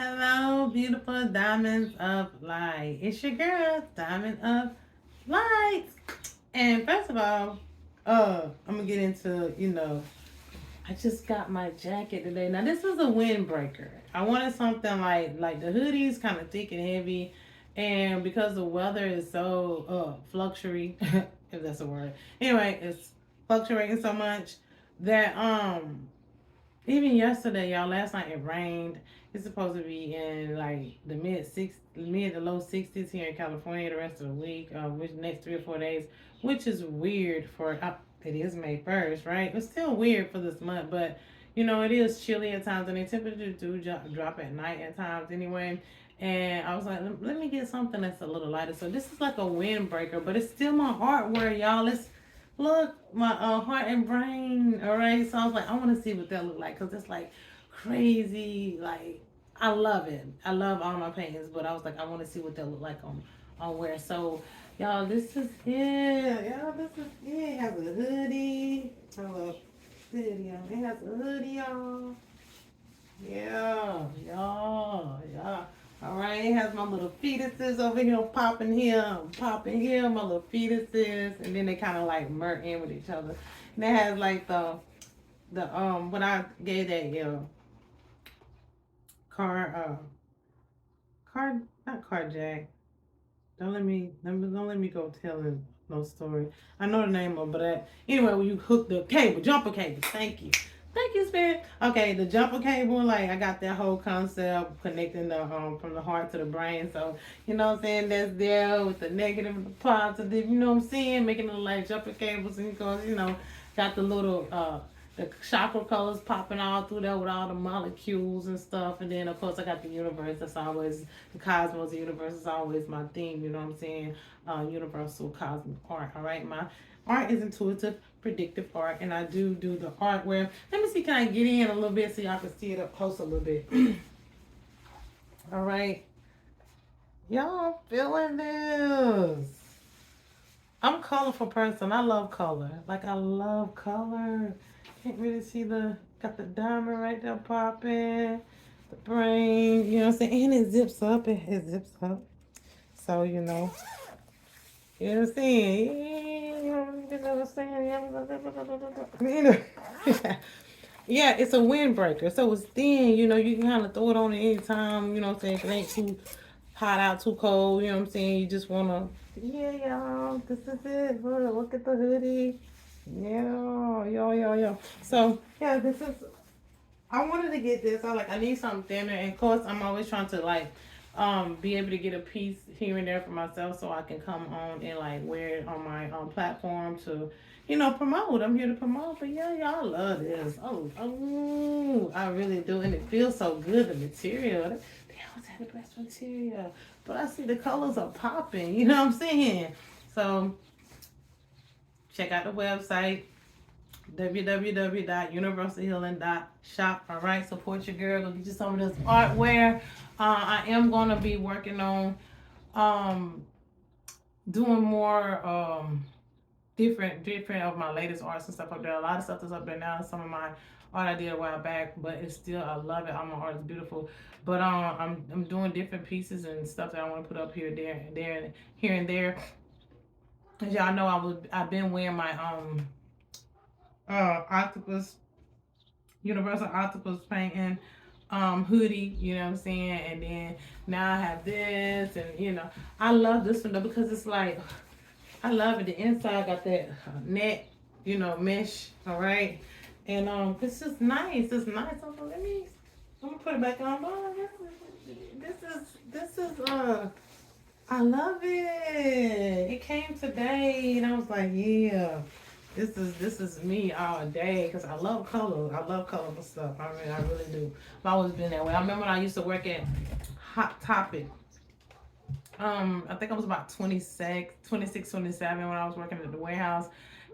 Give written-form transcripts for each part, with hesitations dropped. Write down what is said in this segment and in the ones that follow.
Hello, beautiful diamonds of light. It's your girl, Diamond of Light. And first of all, I'm gonna get into, I just got my jacket today. Now this was a windbreaker. I wanted something like the hoodies kind of thick and heavy. And because the weather is so fluctuating, if that's a word. Anyway, it's fluctuating so much that even yesterday, y'all, last night it rained. It's supposed to be in like the mid to low 60s here in California the rest of the week, which next 3 or 4 days, which is weird for it is May 1st, right? It's still weird for this month, but it is chilly at times, and the temperature do drop at night at times anyway. And I was like, let me get something that's a little lighter. So this is like a windbreaker, but it's still my artwear, y'all. It's look, my heart and brain. All right. So I was like, I want to see what that look like because it's like crazy. Like I love it. I love all my paintings, but I was like, I want to see what that look like on wear. So y'all, this is it. Y'all, this is it. It has a hoodie. Hello, hoodie. It has a hoodie, y'all. Yeah, yeah. All right, it has my little fetuses over here, popping here, my little fetuses, and then they kind of like merge in with each other. And it has like the when I gave that car car not carjack. Don't let me go telling no story. I know the name of it, but anyway, when you hook the cable, jumper cable. Thank you, Spirit. Okay, the jumper cable, like I got that whole concept connecting the from the heart to the brain. So you know what I'm saying, that's there with the negative and the positive, you know what I'm saying, making it like jumper cables, and because got the little the chakra colors popping all through there with all the molecules and stuff. And then of course I got the universe. That's always the cosmos. The universe is always my theme. You know what I'm saying? Universal cosmic art. All right, my art is intuitive, predictive art, and I do the art where. Let me see. Can I get in a little bit so y'all can see it up close a little bit? All right, y'all feeling this? I'm a colorful person. I love color. Like I love color. Can't really see got the diamond right there popping. The brain, you know what I'm saying? And it zips up. It zips up. So, you know what I'm saying? You know what I'm saying? Yeah, it's a windbreaker. So it's thin, you can kind of throw it on at any time, you know what I'm saying? If it ain't too hot out, too cold, you know what I'm saying? You just want to, yeah, y'all, this is it. Look at the hoodie. Yeah, yo. So, yeah, I wanted to get this. I need something thinner. And of course, I'm always trying to be able to get a piece here and there for myself so I can come on and like wear it on my platform to, promote. I'm here to promote. But yeah, y'all love this. Oh, I really do. And it feels so good, the material. They always have the best material. But I see the colors are popping. You know what I'm saying? So check out the website www.universalhealing.shop. All right, support your girl. Go get you some of this artware. I am gonna be working on doing more different of my latest arts and stuff up there. A lot of stuff that's up there now. Some of my art I did a while back, but it's still, I love it. I'm an artist, beautiful. But I'm doing different pieces and stuff that I want to put up here, here and there. As y'all know, I've been wearing my octopus universal octopus painting hoodie, you know what I'm saying? And then now I have this, and I love this one though because it's like I love it. The inside got that net, mesh, all right? And it's just nice. It's nice. I'm gonna put it back on. Oh, this is I love it. It came today and I was like, yeah. This is me all day because I love color. I love colorful stuff. I really do. I've always been that way. I remember when I used to work at Hot Topic. I think I was about 26, 27 when I was working at the warehouse,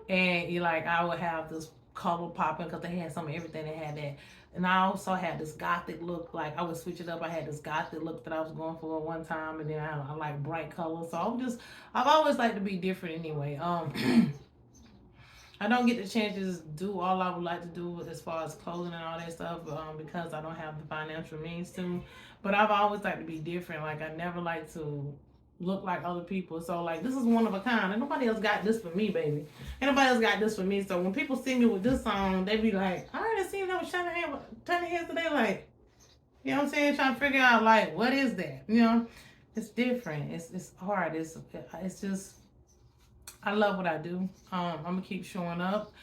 and I would have this color popping because they had some of everything. They had that, and I also had this gothic look. Like I would switch it up. I had this gothic look that I was going for one time, and then I like bright colors. So I've always liked to be different anyway. I don't get the chance to just do all I would like to do as far as clothing and all that stuff because I don't have the financial means to. But I've always liked to be different. Like I never like to look like other people. So like this is one of a kind. And nobody else got this for me, baby. And nobody else got this for me. So when people see me with this song, they be like, I already seen them shining hands today. Like, you know what I'm saying? Trying to figure out like what is that? You know, it's different. It's hard. It's just I love what I do. I'm gonna keep showing up.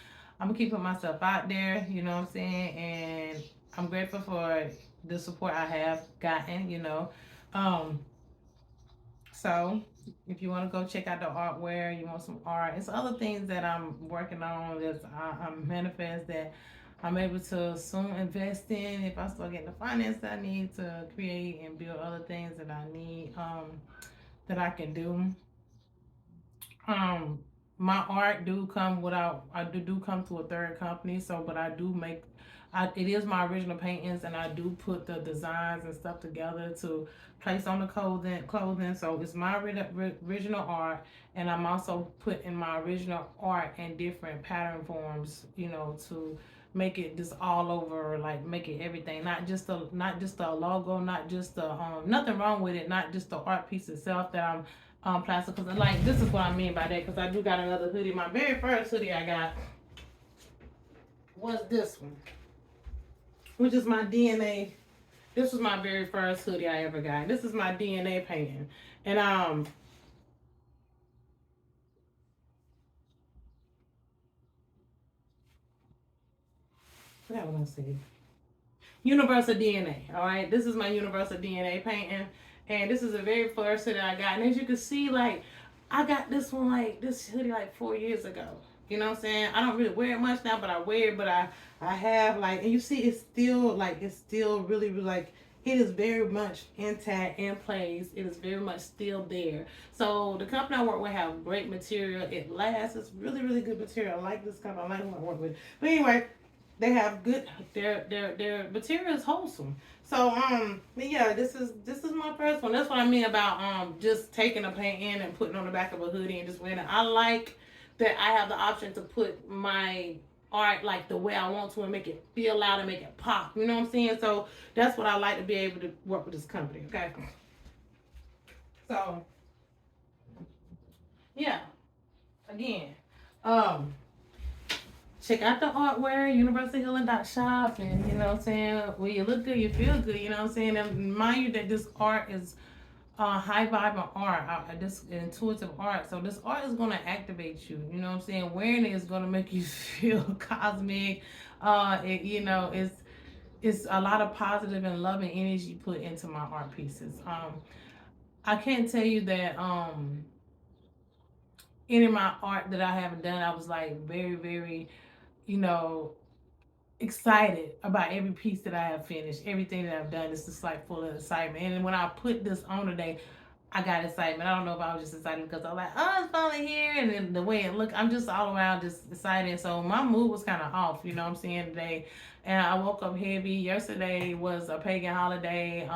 I'm gonna keep putting myself out there. You know what I'm saying? And I'm grateful for the support I have gotten. Um, so if you want to go check out the artware, you want some art, it's other things that I'm working on that I'm manifest that I'm able to soon invest in if I start getting the finance that I need to create and build other things that I need that I can do. um my art do come without I do come to a third company, so but I do make it is my original paintings, and I do put the designs and stuff together to place on the clothing. So it's my original art, and I'm also putting my original art in different pattern forms, to make it just all over, like make it everything, not just a logo, not just the nothing wrong with it, not just the art piece itself that I'm plastic, because like this is what I mean by that, because I do got another hoodie. My very first hoodie I got was this one, which is my DNA. This was my very first hoodie I ever got. This is my DNA painting, and what was I say? Universal DNA. All right, this is my Universal DNA painting, and this is the very first hoodie I got. And as you can see, like I got this hoodie like 4 years ago. You know what I'm saying? I don't really wear it much now, but I wear it. But I have like, and you see, it's still really, really like. It is very much intact, in place. It is very much still there. So the company I work with have great material. It lasts. It's really, really good material. I like this company. I like who I work with. But anyway, they have good, their material is wholesome. So but yeah, this is my first one. That's what I mean about just taking a paint in and putting on the back of a hoodie and just wearing it. I like that I have the option to put my art like the way I want to and make it feel out and make it pop. You know what I'm saying? So that's what I like to be able to work with this company. Okay. So yeah, again, um check out the artware, universalhealing.shop, and you know what I'm saying, when you look good, you feel good, you know what I'm saying? And mind you that this art is high vibe art, this intuitive art. So this art is gonna activate you, you know what I'm saying? Wearing it is gonna make you feel cosmic. It's a lot of positive and loving energy put into my art pieces. I can't tell you that any of my art that I haven't done, I was like very, very, you know, excited about every piece that I have finished. Everything that I've done is just like full of excitement. And when I put this on today, I got excitement. I don't know if I was just excited because I was like, oh, it's finally here. And then the way it looked, I'm just all around just excited. So my mood was kind of off, you know what I'm saying, today. And I woke up heavy. Yesterday was a pagan holiday.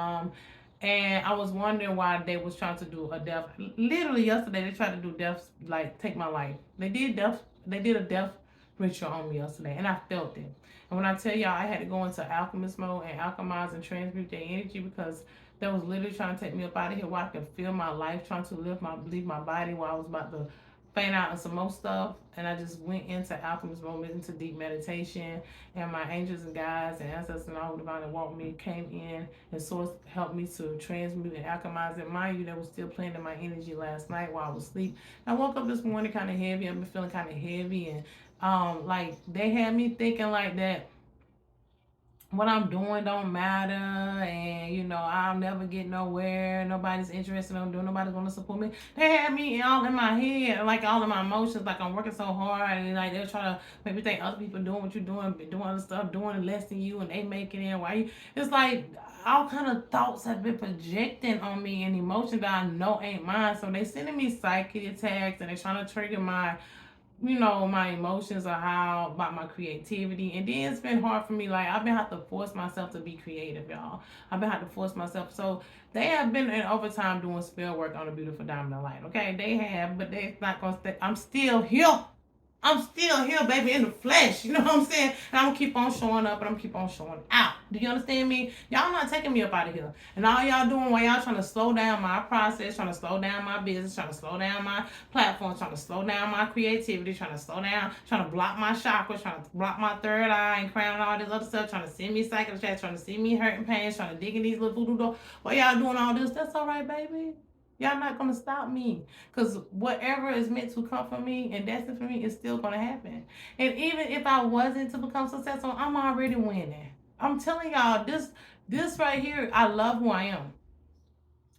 And I was wondering why they was trying to do a death. Literally yesterday, they tried to do death, like take my life. They did a death ritual on me yesterday, and I felt it. And when I tell y'all, I had to go into alchemist mode and alchemize and transmute their energy, because they was literally trying to take me up out of here while I could feel my life, trying to leave my body while I was about to faint out and some more stuff. And I just went into alchemist mode, into deep meditation, and my angels and guides and ancestors and all divine that walked me came in and source helped me to transmute and alchemize it. Mind you, they was still playing in my energy last night while I was asleep. I woke up this morning kind of heavy. I've been feeling kind of heavy, and like they had me thinking like that what I'm doing don't matter, and I'll never get nowhere. Nobody's interested in doing. Nobody's gonna support me. They had me all in my head, like all of my emotions, like I'm working so hard, and like they're trying to make me think other people doing what you're doing other stuff, doing less than you, and they making it. Why you? It's like all kind of thoughts have been projecting on me and emotions that I know ain't mine. So they sending me psychic attacks, and they trying to trigger my emotions, or how about my creativity. And then it's been hard for me. Like I've been have to force myself to be creative, y'all. I've been have to force myself. So they have been in overtime doing spell work on a beautiful diamond of light. Okay, they have, but they're not gonna stay. I'm still here. I'm still here, baby, in the flesh. You know what I'm saying? And I'm gonna keep on showing up and I'm gonna keep on showing out. Do you understand me? Y'all not taking me up out of here. And all y'all doing while y'all trying to slow down my process, trying to slow down my business, trying to slow down my platform, trying to slow down my creativity, trying to slow down, trying to block my chakras, trying to block my third eye and crown and all this other stuff, trying to send me psychopaths, trying to see me hurting pains, trying to dig in these little voodoo doors. While y'all doing all this, that's all right, baby. Y'all not gonna stop me, because whatever is meant to come for me and destined for me is still gonna happen. And even if I wasn't to become successful, I'm already winning. I'm telling y'all, this right here, I love who I am.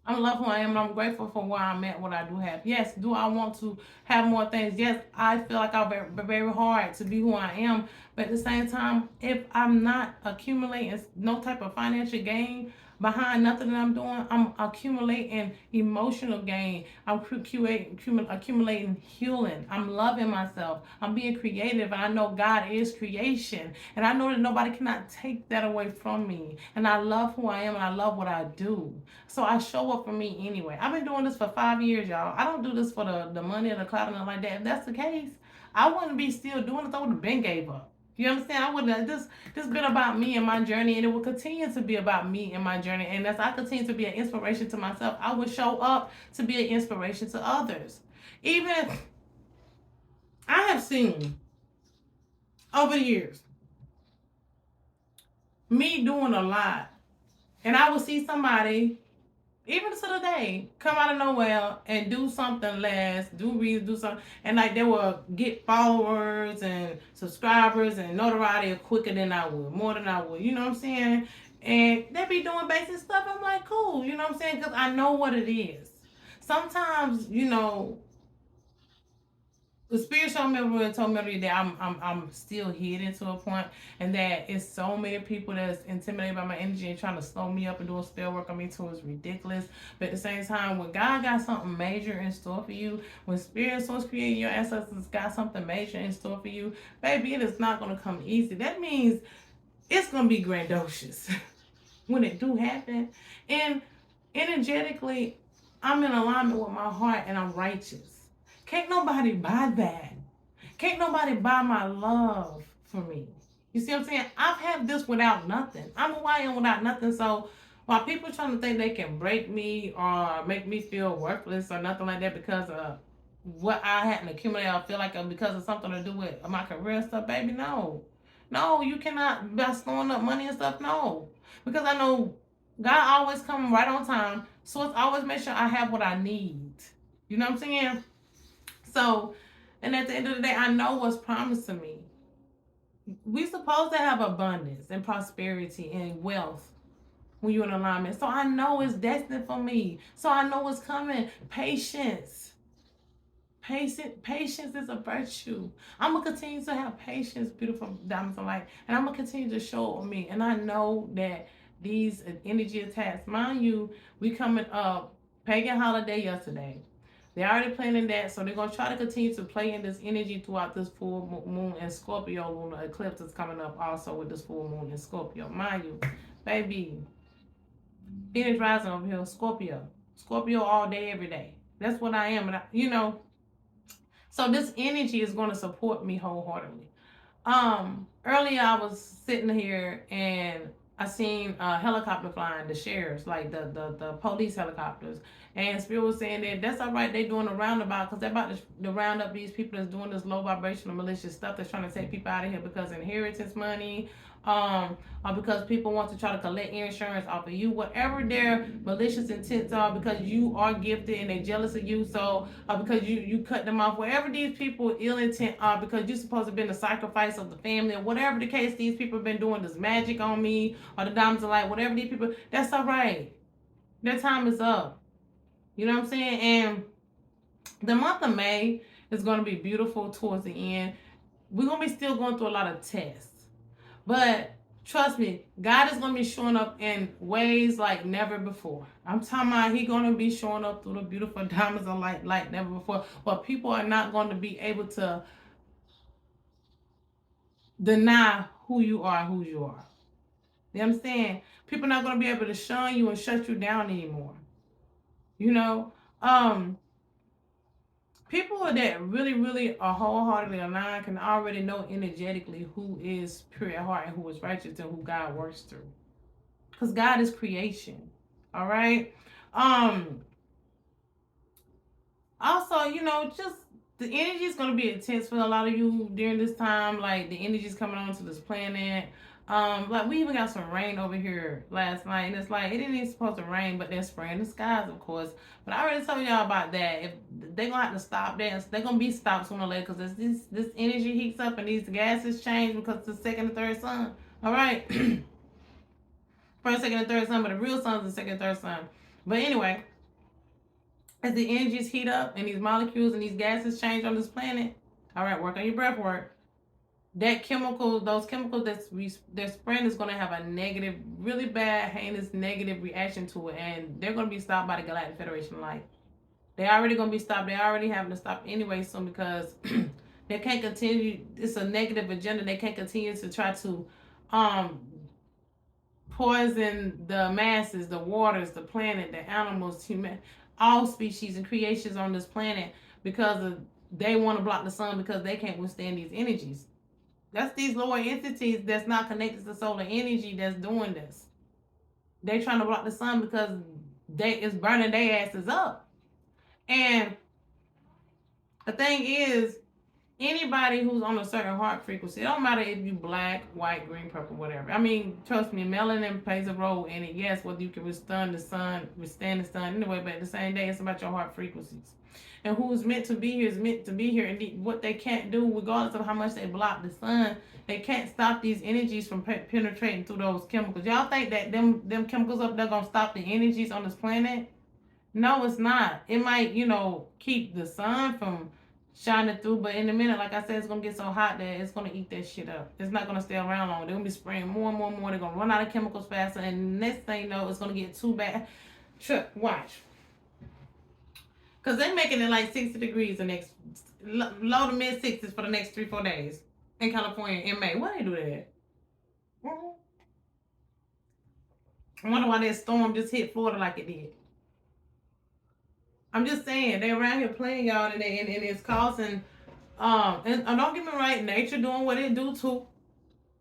I love who I am, and I'm grateful for where I'm at, what I do have. Yes, do I want to have more things? Yes, I feel like I'll be very hard to be who I am. But at the same time, if I'm not accumulating no type of financial gain behind nothing that I'm doing, I'm accumulating emotional gain. I'm accumulating healing. I'm loving myself. I'm being creative, and I know God is creation. And I know that nobody cannot take that away from me. And I love who I am, and I love what I do. So I show up for me anyway. I've been doing this for 5 years, y'all. I don't do this for the money or the clout or nothing like that. If that's the case, I wouldn't be still doing it. I would have been gave up. You understand? I wouldn't have this been about me and my journey, and it will continue to be about me and my journey. And as I continue to be an inspiration to myself, I will show up to be an inspiration to others. Even I have seen over the years me doing a lot, and I will see somebody even to the day, come out of nowhere and do something less, do reads, do something, and like they will get followers and subscribers and notoriety quicker than I would, more than I would. You know what I'm saying? And they be doing basic stuff. I'm like, cool. You know what I'm saying? Because I know what it is. Sometimes, the spirit showed me and told me that I'm still hidden to a point, and that it's so many people that's intimidated by my energy and trying to slow me up and do a spell work on me too is ridiculous. But at the same time, when God got something major in store for you, when spirit source creating your ancestors got something major in store for you, baby, it is not gonna come easy. That means it's gonna be grandiose when it do happen. And energetically, I'm in alignment with my heart and I'm righteous. Can't nobody buy that. Can't nobody buy my love for me. You see what I'm saying? I've had this without nothing. I'm who I am without nothing. So while people trying to think they can break me or make me feel worthless or nothing like that because of what I hadn't accumulated, I feel like because of something to do with my career and stuff, baby, no. No, you cannot by throwing up money and stuff, no. Because I know God always come right on time. So it's always make sure I have what I need. You know what I'm saying? So, and at the end of the day, I know what's promised to me. We supposed to have abundance and prosperity and wealth when you're in alignment. So I know it's destined for me. So I know what's coming. Patience. Patience is a virtue. I'm gonna continue to have patience, beautiful diamonds of light, and I'm gonna continue to show it with me. And I know that these energy attacks, mind you, we coming up pagan holiday yesterday. They're already planning that, so they're gonna try to continue to play in this energy throughout this full moon and Scorpio lunar eclipse is coming up also with this full moon in Scorpio. Mind you, baby, Phoenix rising over here, Scorpio, Scorpio all day, every day. That's what I am, and so this energy is going to support me wholeheartedly. Earlier I was sitting here and I seen a helicopter flying, the sheriffs, like the police helicopters. And Spirit was saying that that's all right, they doing a roundabout because they're about to round up these people that's doing this low vibrational malicious stuff that's trying to take people out of here because of inheritance money, or because people want to try to collect insurance off of you, whatever their malicious intents are, because you are gifted and they're jealous of you, so because you cut them off, wherever these people ill intent are, because you're supposed to have been the sacrifice of the family, or whatever the case, these people have been doing this magic on me, or the diamonds of light, whatever these people, that's all right. Their time is up. You know what I'm saying? And the month of May is going to be beautiful towards the end. We're going to be still going through a lot of tests. But trust me, God is going to be showing up in ways like never before. I'm talking about He's going to be showing up through the beautiful diamonds of light like never before. But people are not going to be able to deny who you are, who you are. You understand? People are not going to be able to shun you and shut you down anymore. You know? People that really, really are wholeheartedly aligned can already know energetically who is pure at heart and who is righteous and who God works through. Because God is creation. All right. Um, Also, just the energy is going to be intense for a lot of you during this time. Like the energy is coming onto this planet. Like we even got some rain over here last night, and it's like it didn't even supposed to rain, but they're spraying the skies, of course. But I already told y'all about that. If they're gonna have to stop that, they're gonna be stopped sooner or later because this energy heats up and these gases change because it's the second and third sun. All right, first, second, and third sun, but the real sun is the second and third sun. But anyway, as the energies heat up and these molecules and these gases change on this planet, all right, work on your breath work. Those chemicals they're spraying is going to have a negative, really bad, heinous, negative reaction to it, and they're going to be stopped by the Galactic Federation of Light. They're already going to be stopped. They're already having to stop anyway soon because they can't continue. It's a negative agenda. They can't continue to try to um, poison the masses, the waters, the planet, the animals, human, all species and creations on this planet because of they want to block the sun because they can't withstand these energies. That's these lower entities that's not connected to solar energy that's doing this. They trying to block the sun because it's burning their asses up. And the thing is, anybody who's on a certain heart frequency, it don't matter if you black, white, green, purple, whatever. I mean, trust me, melanin plays a role in it. Yes, whether you can withstand the sun anyway, but at the same day, it's about your heart frequencies. And who's meant to be here is meant to be here. And what they can't do, regardless of how much they block the sun, they can't stop these energies from penetrating through those chemicals. Y'all think that them chemicals up there gonna stop the energies on this planet? No, it's not. It might, keep the sun from shining through, but in a minute, like I said, it's gonna get so hot that it's gonna eat that shit up. It's not gonna stay around long. They're gonna be spraying more and more and more. They're gonna run out of chemicals faster, and next thing you know, it's gonna get too bad. Watch. Cause they're making it like 60 degrees the next low to mid 60s for the next 3-4 days in California in May. Why they do that? I wonder why that storm just hit Florida like it did. I'm just saying they're around here playing y'all, and it's causing. And don't get me right, nature doing what it do too.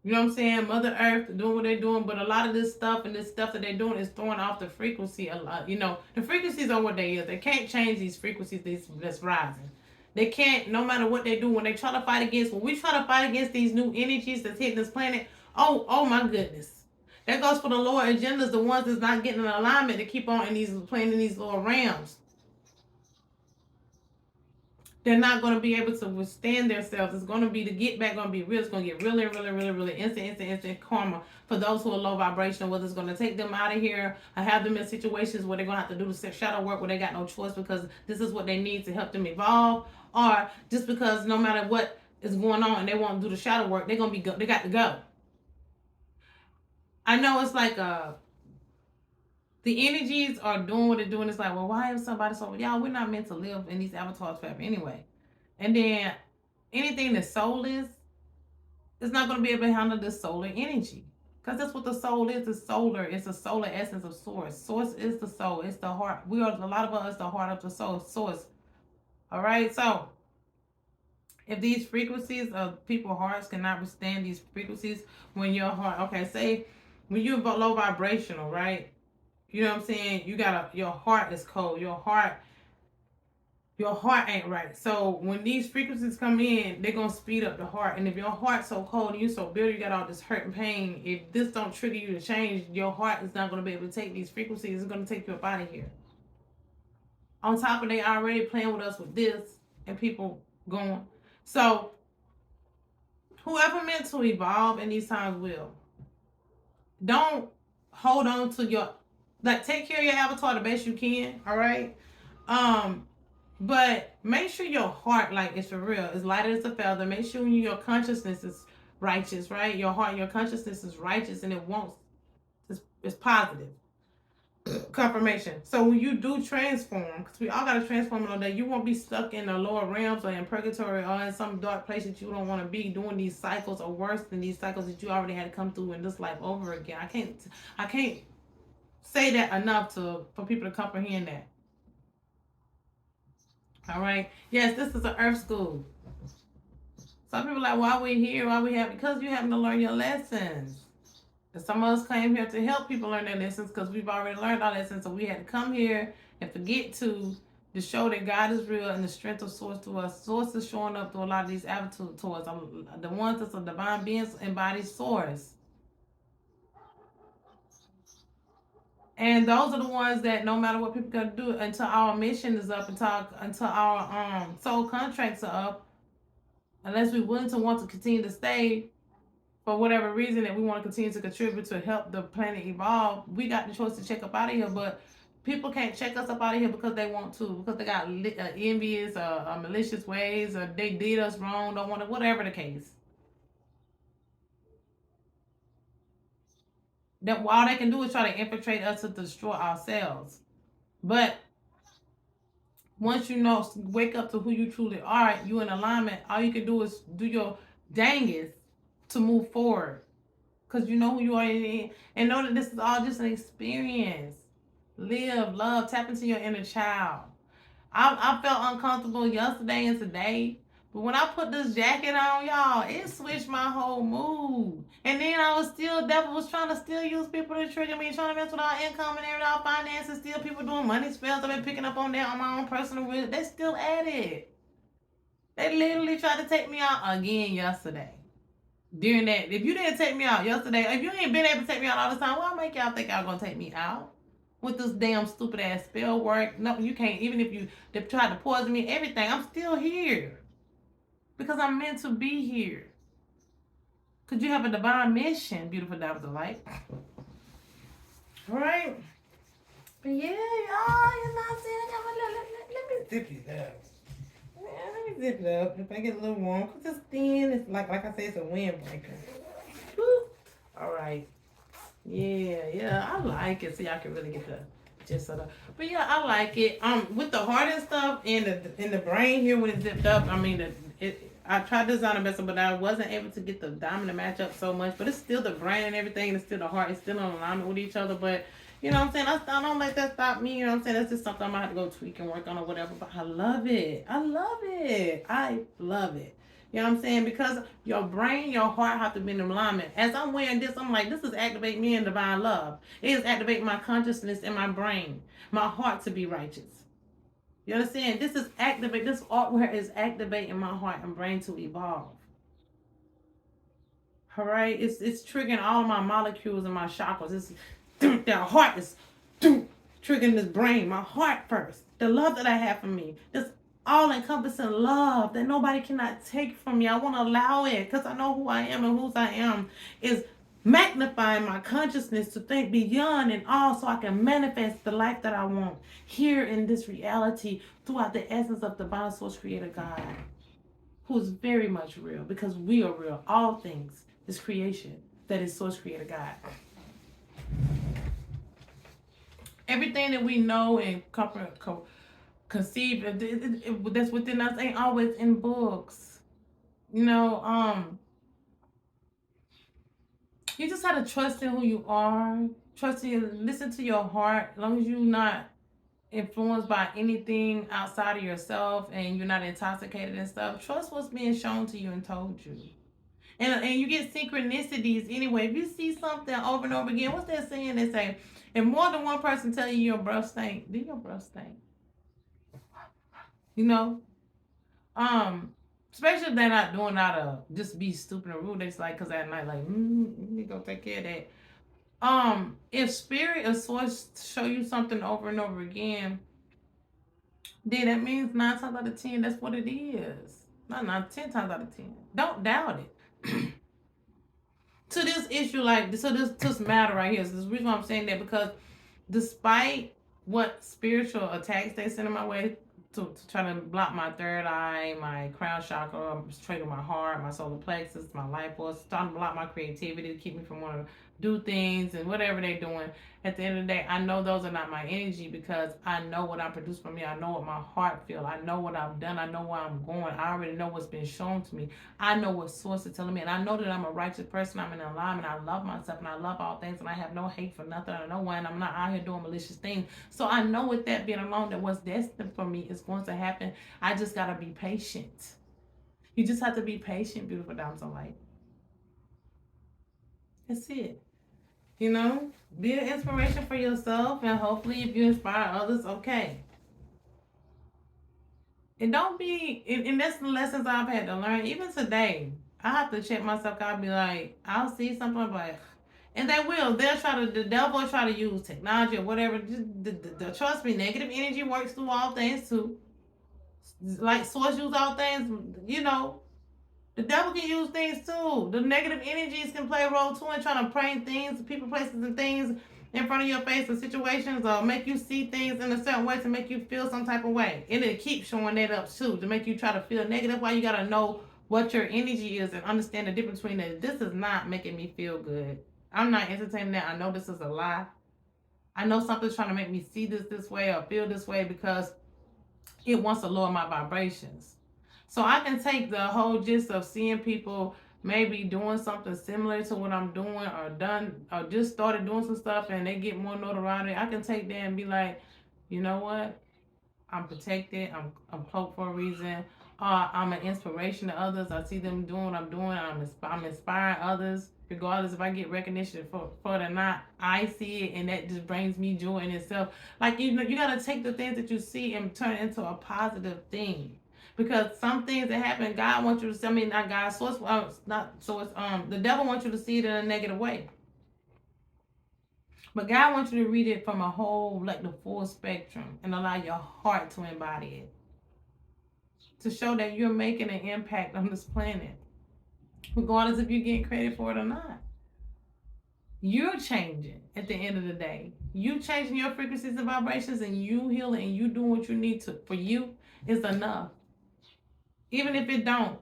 You know what I'm saying? Mother Earth doing what they're doing, but a lot of this stuff and this stuff that they're doing is throwing off the frequency a lot. The frequencies are what they is. They can't change these frequencies that's rising. They can't, no matter what they do, when they try to fight against, when we try to fight against these new energies that's hitting this planet, oh my goodness. That goes for the lower agendas, the ones that's not getting an alignment to keep on playing in these lower realms. They're not going to be able to withstand themselves. It's going to be the get back going to be real. It's going to get really, really, really, really instant karma for those who are low vibrational. Whether it's going to take them out of here or have them in situations where they're going to have to do the shadow work where they got no choice because this is what they need to help them evolve, or just because no matter what is going on and they want to do the shadow work, they're going to they got to go. I know it's like the energies are doing what they're doing. It's like, well, why is somebody so? Y'all, we're not meant to live in these avatars forever anyway. And then anything that soul is not going to be able to handle this solar energy. Because that's what the soul is. It's solar. It's a solar essence of source. Source is the soul. It's the heart. We are, a lot of us, the heart of the soul. Source. All right. So if these frequencies of people's hearts cannot withstand these frequencies, when your heart, okay, say when you're low vibrational, right? You know what I'm saying? Your heart is cold. Your heart ain't right. So when these frequencies come in, they're gonna speed up the heart. And if your heart's so cold and you so bitter, you got all this hurt and pain. If this don't trigger you to change, your heart is not gonna be able to take these frequencies. It's gonna take you up out of here. On top of they already playing with us with this and people going. So whoever meant to evolve in these times will. Don't hold on to take care of your avatar the best you can. All right. But make sure your heart, like, it's for real. It's light as a feather. Make sure your consciousness is righteous, right? Your heart, your consciousness is righteous, and it's positive confirmation. So when you do transform, because we all got to transform all day, you won't be stuck in the lower realms or in purgatory or in some dark place that you don't want to be doing these cycles, or worse than these cycles that you already had to come through in this life over again. I can't say that enough for people to comprehend that. All right. Yes, this is an earth school. Some people are like, why we here? Why we have? Because you having to learn your lessons. And some of us came here to help people learn their lessons because we've already learned our lessons. So we had to come here and forget to show that God is real and the strength of source to us. Source is showing up through a lot of these attitudes to us. The ones that's a divine beings embody source. And those are the ones that no matter what people can do until our mission is up, until our soul contracts are up, unless we're willing to want to continue to stay for whatever reason that we want to continue to contribute to help the planet evolve, we got the choice to check up out of here. But people can't check us up out of here because they want to, because they got envious malicious ways, or they did us wrong, don't want to, whatever the case. That all they can do is try to infiltrate us to destroy ourselves. But once you know, wake up to who you truly are, you in alignment, all you can do is do your dangest to move forward. Because you know who you are, and know that this is all just an experience. Live, love, tap into your inner child. I felt uncomfortable yesterday and today, but when I put this jacket on, y'all, it switched my whole mood. And then I was still, devil was trying to still use people to trigger me, trying to mess with our income and everything, our finances, still people doing money spells. I've been picking up on that on my own personal risk. They still at it. They literally tried to take me out again yesterday. During that, if you didn't take me out yesterday, if you ain't been able to take me out all the time, what make y'all think y'all gonna take me out? With this damn stupid ass spell work. No, you can't. Even if you they tried to poison me, everything, I'm still here. Because I'm meant to be here. Because you have a divine mission, beautiful diamonds of light. Alright. But yeah, y'all, you know what I'm saying? Let me zip it up. Yeah, let me zip it up. If I get a little warm, because it's thin. It's like I said, it's a windbreaker. Alright. Yeah, I like it. So y'all can really get the gist of it. But yeah, I like it. With the heart and stuff in the brain here when it's zipped up. I mean, I tried to design a better, but I wasn't able to get the diamond to match up so much. But it's still the brain and everything. And it's still the heart. It's still in alignment with each other. But you know what I'm saying? I don't let that stop me. You know what I'm saying? That's just something I might have to go tweak and work on or whatever. But I love it. I love it. I love it. You know what I'm saying? Because your brain, your heart have to be in alignment. As I'm wearing this, I'm like, this is activate me in divine love. It is activate my consciousness in my brain, my heart to be righteous. You understand? This is activate. This artwork is activating my heart and brain to evolve. All right, it's triggering all of my molecules and my chakras. It's their heart is triggering this brain, my heart first. The love that I have for me, this all-encompassing love that nobody cannot take from me. I want to allow it because I know who I am and whose I am is magnifying my consciousness to think beyond and all so I can manifest the life that I want here in this reality throughout the essence of divine source creator God, who is very much real because we are real. All things is creation that is source creator God. Everything that we know and conceive that's within us ain't always in books. You know, you just have to trust in who you are. Trust in, listen to your heart. As long as you're not influenced by anything outside of yourself and you're not intoxicated and stuff, trust what's being shown to you and told you. And you get synchronicities anyway. If you see something over and over again, what's that saying? They say, if more than one person tell you your breath stink, do your breath stink? You know, especially if they're not doing out of just be stupid and rude. It's like, cause at night, like, you need to go take care of that. If spirit or source show you something over and over again, then that means 9 times out of 10, that's what it is. Not 10 times out of 10. Don't doubt it. To this issue, like, so this matter right here. So this reason why I'm saying that, because despite what spiritual attacks they send in my way to try to block my third eye, my crown chakra, trigger my heart, my solar plexus, my life force, trying to block my creativity to keep me from wanting to do things and whatever they're doing. At the end of the day, I know those are not my energy because I know what I produce for me. I know what my heart feels. I know what I've done. I know where I'm going. I already know what's been shown to me. I know what source is telling me. And I know that I'm a righteous person. I'm in alignment. I love myself and I love all things. And I have no hate for nothing or no one. I'm not out here doing malicious things. So I know with that being alone that what's destined for me is going to happen. I just got to be patient. You just have to be patient, beautiful diamonds of light. That's it. You know, be an inspiration for yourself, and hopefully, if you inspire others, okay. And don't be, and that's the lessons I've had to learn. Even today, I have to check myself. I'll be like, I'll see something, I'm like, and they will. They'll try to, the devil will try to use technology or whatever. Just trust me, negative energy works through all things too. Like source use all things, you know. The devil can use things too. The negative energies can play a role too in trying to prank things, people, places, and things in front of your face or situations or make you see things in a certain way to make you feel some type of way. And it keeps showing that up too to make you try to feel negative. Why you gotta know what your energy is and understand the difference between that. This is not making me feel good. I'm not entertaining that. I know this is a lie. I know something's trying to make me see this way or feel this way because it wants to lower my vibrations. So I can take the whole gist of seeing people maybe doing something similar to what I'm doing or done or just started doing some stuff and they get more notoriety. I can take that and be like, you know what? I'm protected. I'm cloaked for a reason. I'm an inspiration to others. I see them doing what I'm doing. I'm inspiring others. Regardless if I get recognition for it or not, I see it and that just brings me joy in itself. Like you know, you gotta take the things that you see and turn it into a positive thing. Because some things that happen, God wants you to see. I mean, not God, source, not source. The devil wants you to see it in a negative way. But God wants you to read it from a whole, like the full spectrum, and allow your heart to embody it. To show that you're making an impact on this planet, regardless if you're getting credit for it or not. You're changing at the end of the day. You changing your frequencies and vibrations and you healing and you doing what you need to for you is enough. Even if it don't.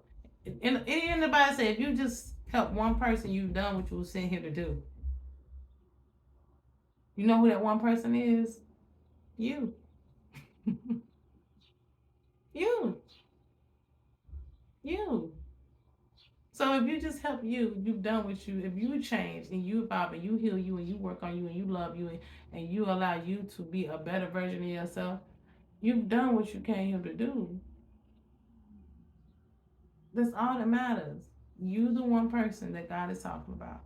And anybody say if you just help one person, you've done what you were sent here to do. You know who that one person is? You. You. You. So if you just help you, you've done what you. If you change and you evolve and you heal you and you work on you and you love you and you allow you to be a better version of yourself, you've done what you came here to do. That's all that matters. You the one person that God is talking about.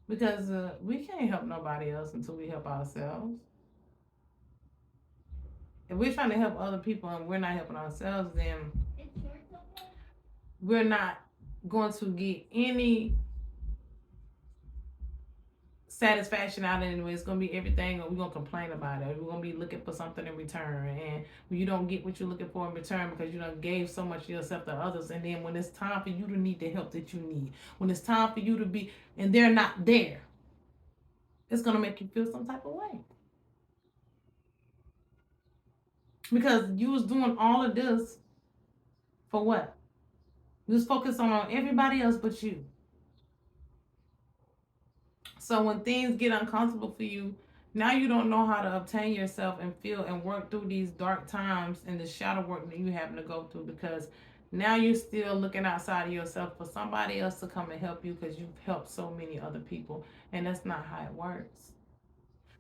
Because we can't help nobody else until we help ourselves. If we're trying to help other people and we're not helping ourselves, then we're not going to get any satisfaction out of it anyway. It's gonna be everything, or we're gonna complain about it. We're gonna be looking for something in return, and you don't get what you're looking for in return because you done gave so much of yourself to others. And then when it's time for you to need the help that you need, when it's time for you to be, and they're not there, it's gonna make you feel some type of way because you was doing all of this for what? You was focused on everybody else but you. So when things get uncomfortable for you, now you don't know how to obtain yourself and feel and work through these dark times and the shadow work that you having to go through because now you're still looking outside of yourself for somebody else to come and help you because you've helped so many other people. And that's not how it works.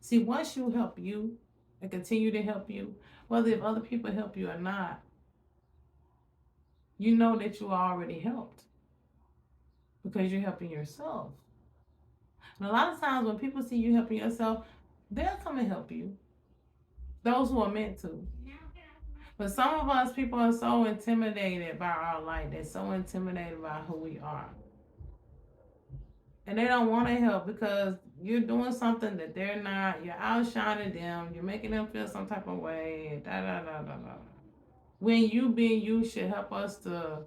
See, once you help you and continue to help you, whether if other people help you or not, you know that you already helped because you're helping yourself. And a lot of times when people see you helping yourself, they'll come and help you. Those who are meant to. But some of us people are so intimidated by our light. They're so intimidated by who we are. And they don't want to help because you're doing something that they're not. You're outshining them. You're making them feel some type of way. Da da da da da. When you being you should help us to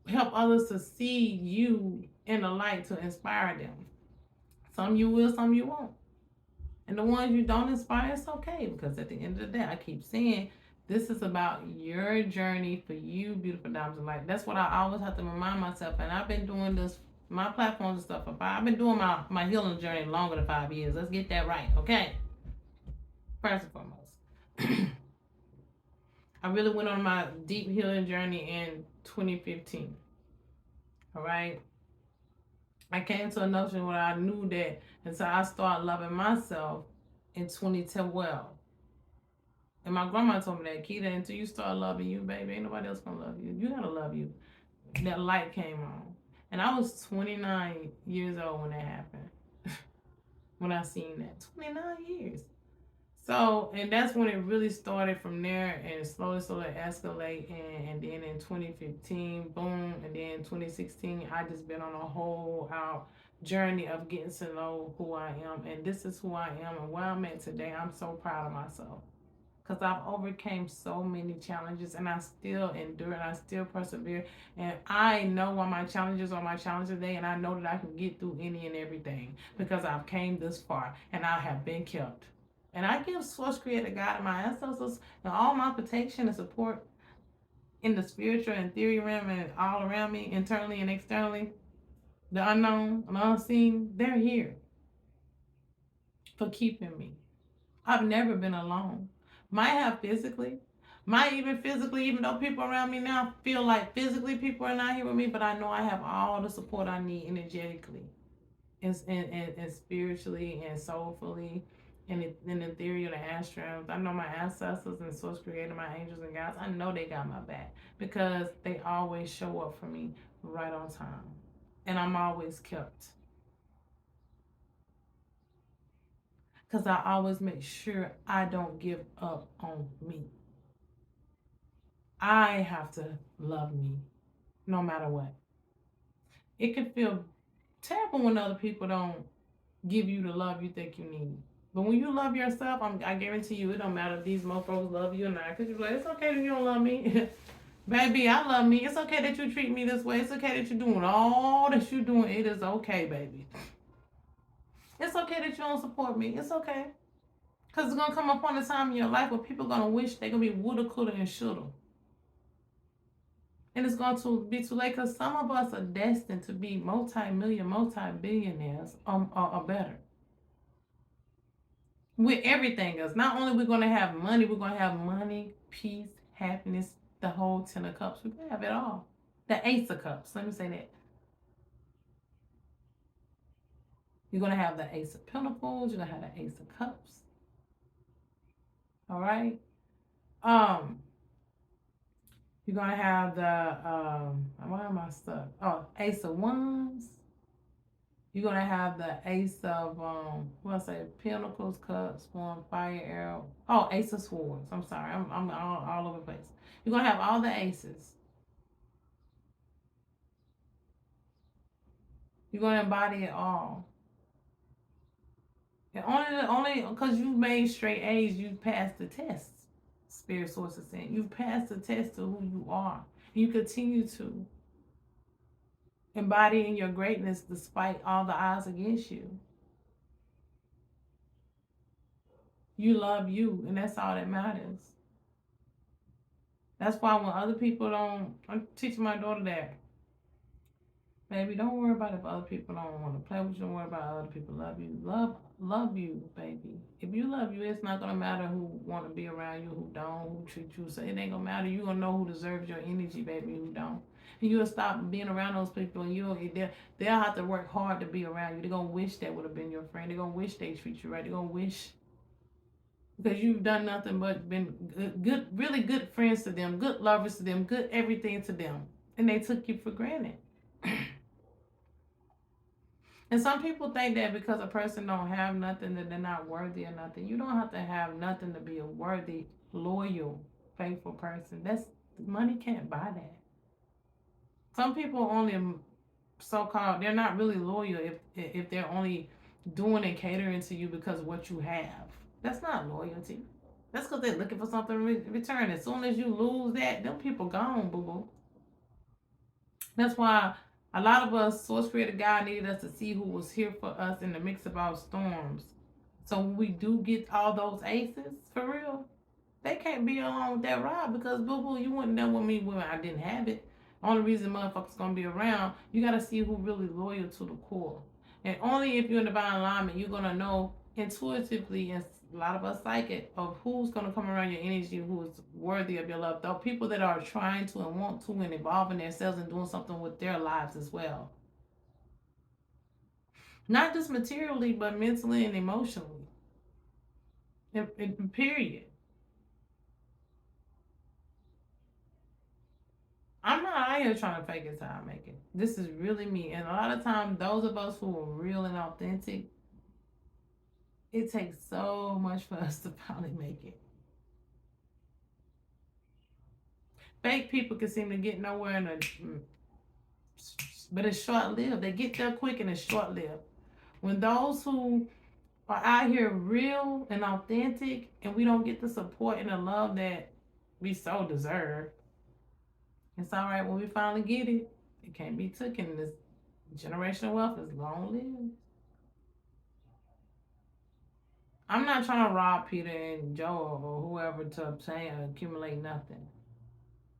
help others to see you in the light to inspire them. Some you will, some you won't. And the ones you don't inspire, it's okay because at the end of the day, I keep saying this is about your journey for you, beautiful diamonds of light. That's what I always have to remind myself. And I've been doing this My platforms and stuff. I've been doing my healing journey longer than 5 years. Let's get that right, okay? First and foremost, I really went on my deep healing journey in 2015. All right. I came to a notion where I knew that until I started loving myself in 2012. And my grandma told me that, Keita, until you start loving you, baby, ain't nobody else gonna love you. You gotta love you. That light came on. And I was 29 years old when that happened. When I seen that. 29 years. So, and that's when it really started from there and slowly escalate. And then in 2015, boom. And then 2016, I just been on a whole out journey of getting to know who I am. And this is who I am and where I'm at today. I'm so proud of myself. Because I've overcame so many challenges and I still endure and I still persevere. And I know what my challenges are my challenges today, and I know that I can get through any and everything because I've came this far and I have been kept. And I give Source Creator God and my ancestors and all my protection and support in the spiritual and theory realm and all around me, internally and externally. The unknown and unseen, they're here for keeping me. I've never been alone. Might have physically, might even physically, even though people around me now feel like physically people are not here with me, but I know I have all the support I need energetically and spiritually and soulfully and in the theory of the astrals. I know my ancestors and Source Creator, my angels and guides, I know they got my back because they always show up for me right on time. And I'm always kept. Because I always make sure I don't give up on me. I have to love me no matter what. It can feel terrible when other people don't give you the love you think you need. But when you love yourself, I guarantee you, it don't matter if these mofos love you or not. Because you're like, it's okay that you don't love me. Baby, I love me. It's okay that you treat me this way. It's okay that you're doing all that you're doing. It is okay, baby. It's okay that you don't support me. It's okay. Because it's going to come upon a time in your life where people are going to wish they going to be woulda, coulda, and shoulda. And it's going to be too late because some of us are destined to be multi-million, multi-billionaires or better. With everything else. Not only we're going to have money, peace, happiness, the whole 10 of cups. We have it all. The ace of cups. Let me say that. You're going to have the ace of pentacles. You're going to have the ace of cups. All right. You're going to have the, why am I stuck? Oh, ace of wands. You're going to have the ace of, what I say, pentacles, cups, one, fire, arrow. Oh, ace of swords. I'm sorry. I'm all over the place. You're going to have all the aces. You're going to embody it all. And only because you made straight A's, you passed the test. Spirit source is saying you've passed the test of who you are. You continue to embody in your greatness despite all the odds against you. You love you, and that's all that matters. That's why when other people don't, I'm teaching my daughter that, baby, don't worry about if other people don't want to play with you. Don't worry about other people love you. Love you, baby. If you love you, it's not gonna matter who want to be around you, who don't, who treat you. So it ain't gonna matter. You gonna know who deserves your energy, baby, who don't. And you'll stop being around those people, and they'll have to work hard to be around you. They're gonna wish that would have been your friend. They're gonna wish they treat you right. They're gonna wish because you've done nothing but been good, really good friends to them, good lovers to them, good everything to them, and they took you for granted. And some people think that because a person don't have nothing that they're not worthy or nothing. You don't have to have nothing to be a worthy, loyal, faithful person. That's money can't buy that. Some people only so-called they're not really loyal if they're only doing and catering to you because of what you have. That's not loyalty. That's because they're looking for something in return. As soon as you lose that, them people gone, boo boo. That's why a lot of us, Source Creator God needed us to see who was here for us in the mix of our storms. So when we do get all those aces, for real, they can't be along with that ride because boo boo, you wouldn't know with me when I didn't have it. Only reason motherfuckers gonna be around, you gotta see who really loyal to the core. And only if you're in divine alignment, you're gonna know intuitively, and a lot of us psychic, of who's gonna come around your energy, who is worthy of your love. Though people that are trying to and want to and evolving themselves and doing something with their lives as well. Not just materially, but mentally and emotionally. Period. I'm not out here trying to fake it till I make it. This is really me. And a lot of times, those of us who are real and authentic, it takes so much for us to finally make it. Fake people can seem to get nowhere but it's short lived. They get there quick and it's short lived. When those who are out here real and authentic and we don't get the support and the love that we so deserve, it's all right when we finally get it. It can't be taken. This generational wealth is long lived. I'm not trying to rob Peter and Joe or whoever to obtain or accumulate nothing.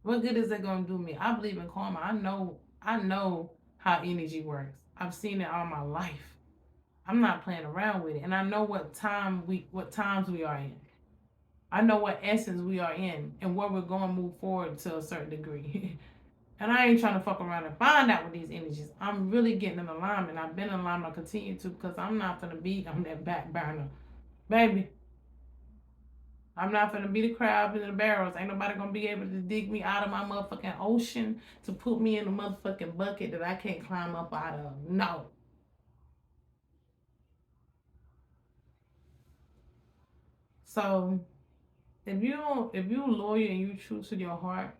What good is it gonna do me? I believe in karma. I know how energy works. I've seen it all my life. I'm not playing around with it. And I know what times we are in. I know what essence we are in and where we're going to move forward to a certain degree. And I ain't trying to fuck around and find out with these energies. I'm really getting in alignment. I've been in alignment. I'll continue to, because I'm not gonna be on that back burner. Baby, I'm not gonna be the crab in the barrels. Ain't nobody gonna be able to dig me out of my motherfucking ocean to put me in a motherfucking bucket that I can't climb up out of. No. So if you loyal and you true to your heart,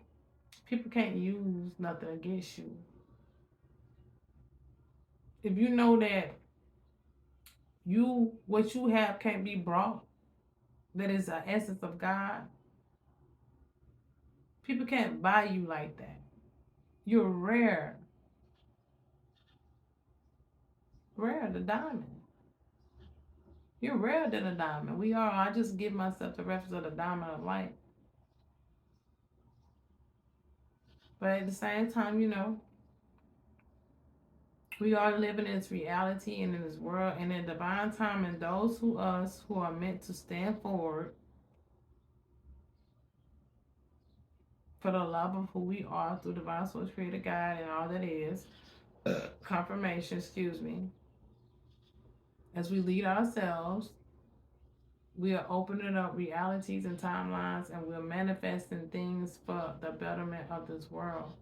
people can't use nothing against you. If you know that what you have can't be brought, that is the essence of God, people can't buy you like that. You're rare. Rare, the diamond. You're rarer than a diamond. We are. I just give myself the reference of the diamond of light. But at the same time, we are living in this reality and in this world and in divine time, and those who are meant to stand forward for the love of who we are through divine source creator God and all that is confirmation, excuse me, as we lead ourselves, we are opening up realities and timelines, and we're manifesting things for the betterment of this world.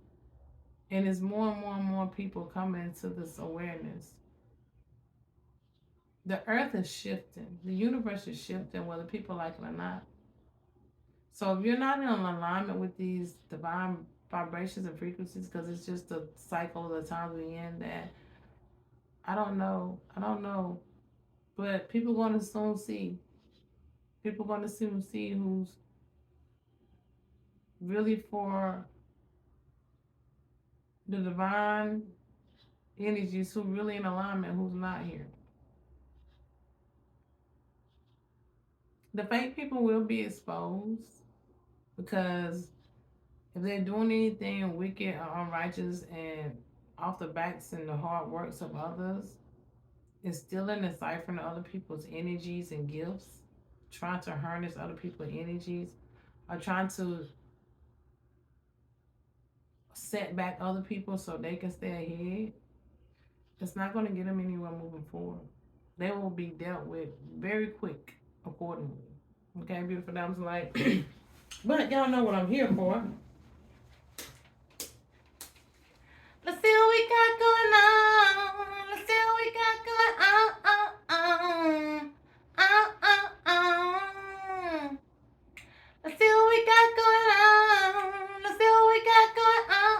And as more and more and more people come into this awareness, the earth is shifting, the universe is shifting, whether people like it or not. So if you're not in alignment with these divine vibrations and frequencies, because it's just a cycle of the times we're in, that I don't know, but people going to soon see. People going to soon see who's really for the divine energies, who really in alignment, who's not here. The fake people will be exposed, because if they're doing anything wicked or unrighteous and off the backs and the hard works of others, instilling and ciphering other people's energies and gifts, trying to harness other people's energies, or trying to set back other people so they can stay ahead, it's not going to get them anywhere moving forward. They will be dealt with very quick accordingly. Okay, beautiful diamonds light. But y'all know what I'm here for. Let's see what we got going on. Let's see what we got going on. Let's see what we got going on. Let's see what we got going on.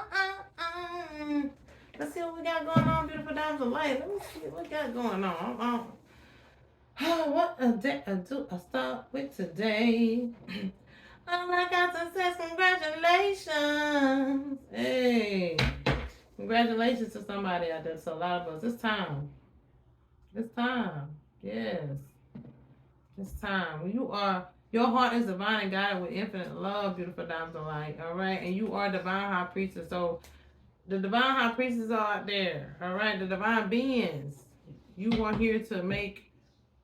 Let's see what we got going on, beautiful diamonds of light. Let me see what we got going on. What a day I start with today. Oh, I got success. Congratulations. Hey. Congratulations to somebody out there. So a lot of us. It's time. It's time. Yes. It's time. Your heart is divine and guided with infinite love, beautiful diamonds of light. All right. And you are divine high priestess. So The divine high priestess are out there. All right, the divine beings. You are here to make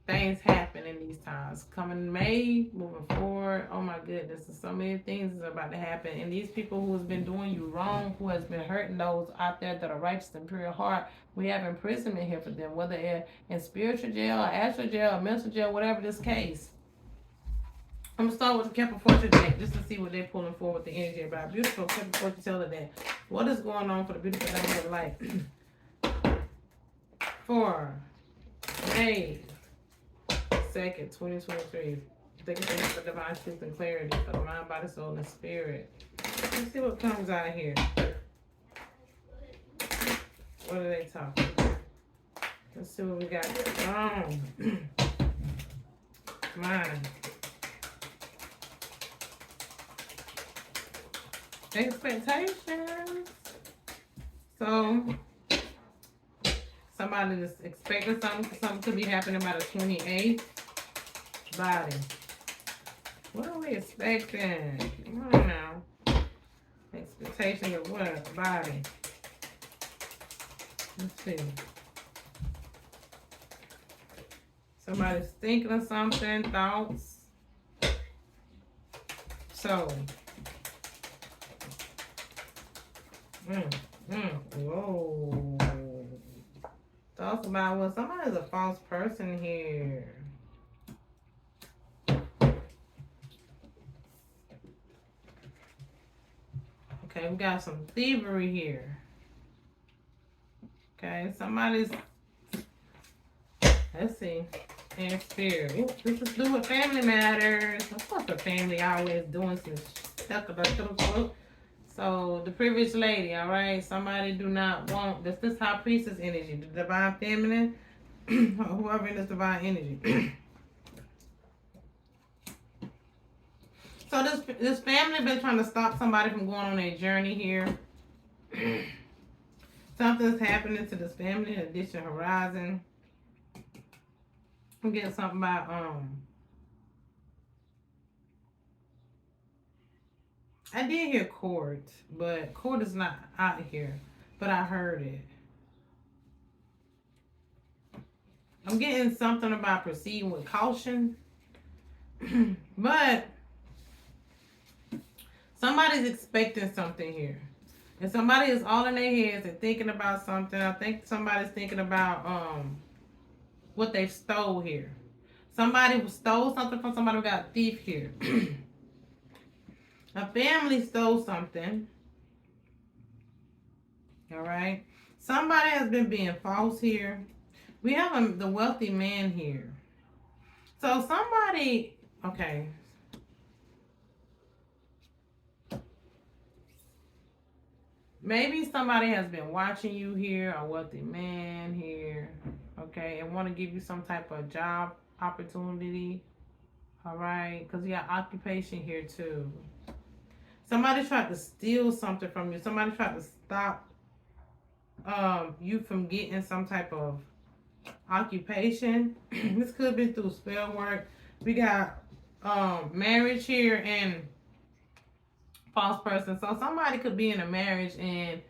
things happen in these times. Coming May, moving forward. Oh my goodness, there's so many things is about to happen. And these people who has been doing you wrong, who has been hurting those out there that are righteous and pure heart, we have imprisonment here for them, whether they're in spiritual jail, or astral jail, or mental jail, whatever this case. I'm gonna start with the Kepler Fortune deck just to see what they're pulling for with the energy about. Beautiful Kepler Fortune teller deck. What is going on for the beautiful things of life? For May 2nd, 2023. Thank you for divine truth and clarity for the mind, body, soul, and spirit. Let's see what comes out of here. What are they talking about? Let's see what we got. Come on. Expectations. So somebody is expecting something to be happening by the 28th. Body. What are we expecting? Come on now. Expectation of what? Body. Let's see. Somebody's thinking of something, thoughts. So. Whoa. Thoughts about what? Somebody's a false person here. Okay, we got some thievery here. Okay, somebody's, let's see, in spirit. Ooh, this is do with family matters. Of course, the family always doing some stuff. So, the privileged lady, all right? Somebody do not want, this high priestess energy, the divine feminine, or whoever in this divine energy. So this family been trying to stop somebody from going on a journey here. Something's happening to this family in addition horizon. I'm getting something about I did hear court, but court is not out here. But I heard it. I'm getting something about proceeding with caution. But somebody's expecting something here. And somebody is all in their heads and thinking about something. I think somebody's thinking about what they stole here. Somebody stole something from somebody who got a thief here. A family stole something. All right. Somebody has been being false here. We have the wealthy man here. So somebody, okay. Maybe somebody has been watching you here, a wealthy man here, okay, and want to give you some type of job opportunity, all right, because you got occupation here too. Somebody tried to steal something from you. Somebody tried to stop you from getting some type of occupation. This could be through spell work. We got marriage here and false person. So somebody could be in a marriage and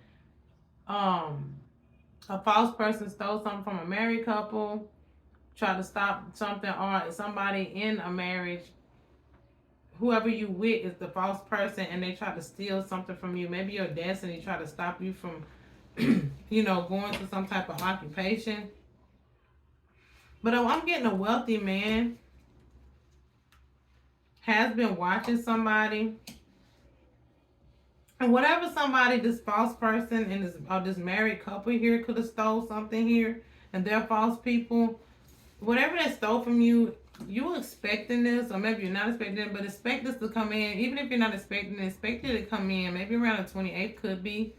a false person stole something from a married couple, try to stop something, or somebody in a marriage, whoever you with is the false person and they try to steal something from you. Maybe your destiny try to stop you from going to some type of occupation. But I'm getting a wealthy man has been watching somebody. And whatever somebody, this false person and this married couple here could have stole something here, and they're false people, whatever they stole from you, you expecting this, or maybe you're not expecting it, but expect this to come in. Even if you're not expecting it, expect it to come in. Maybe around the 28th could be.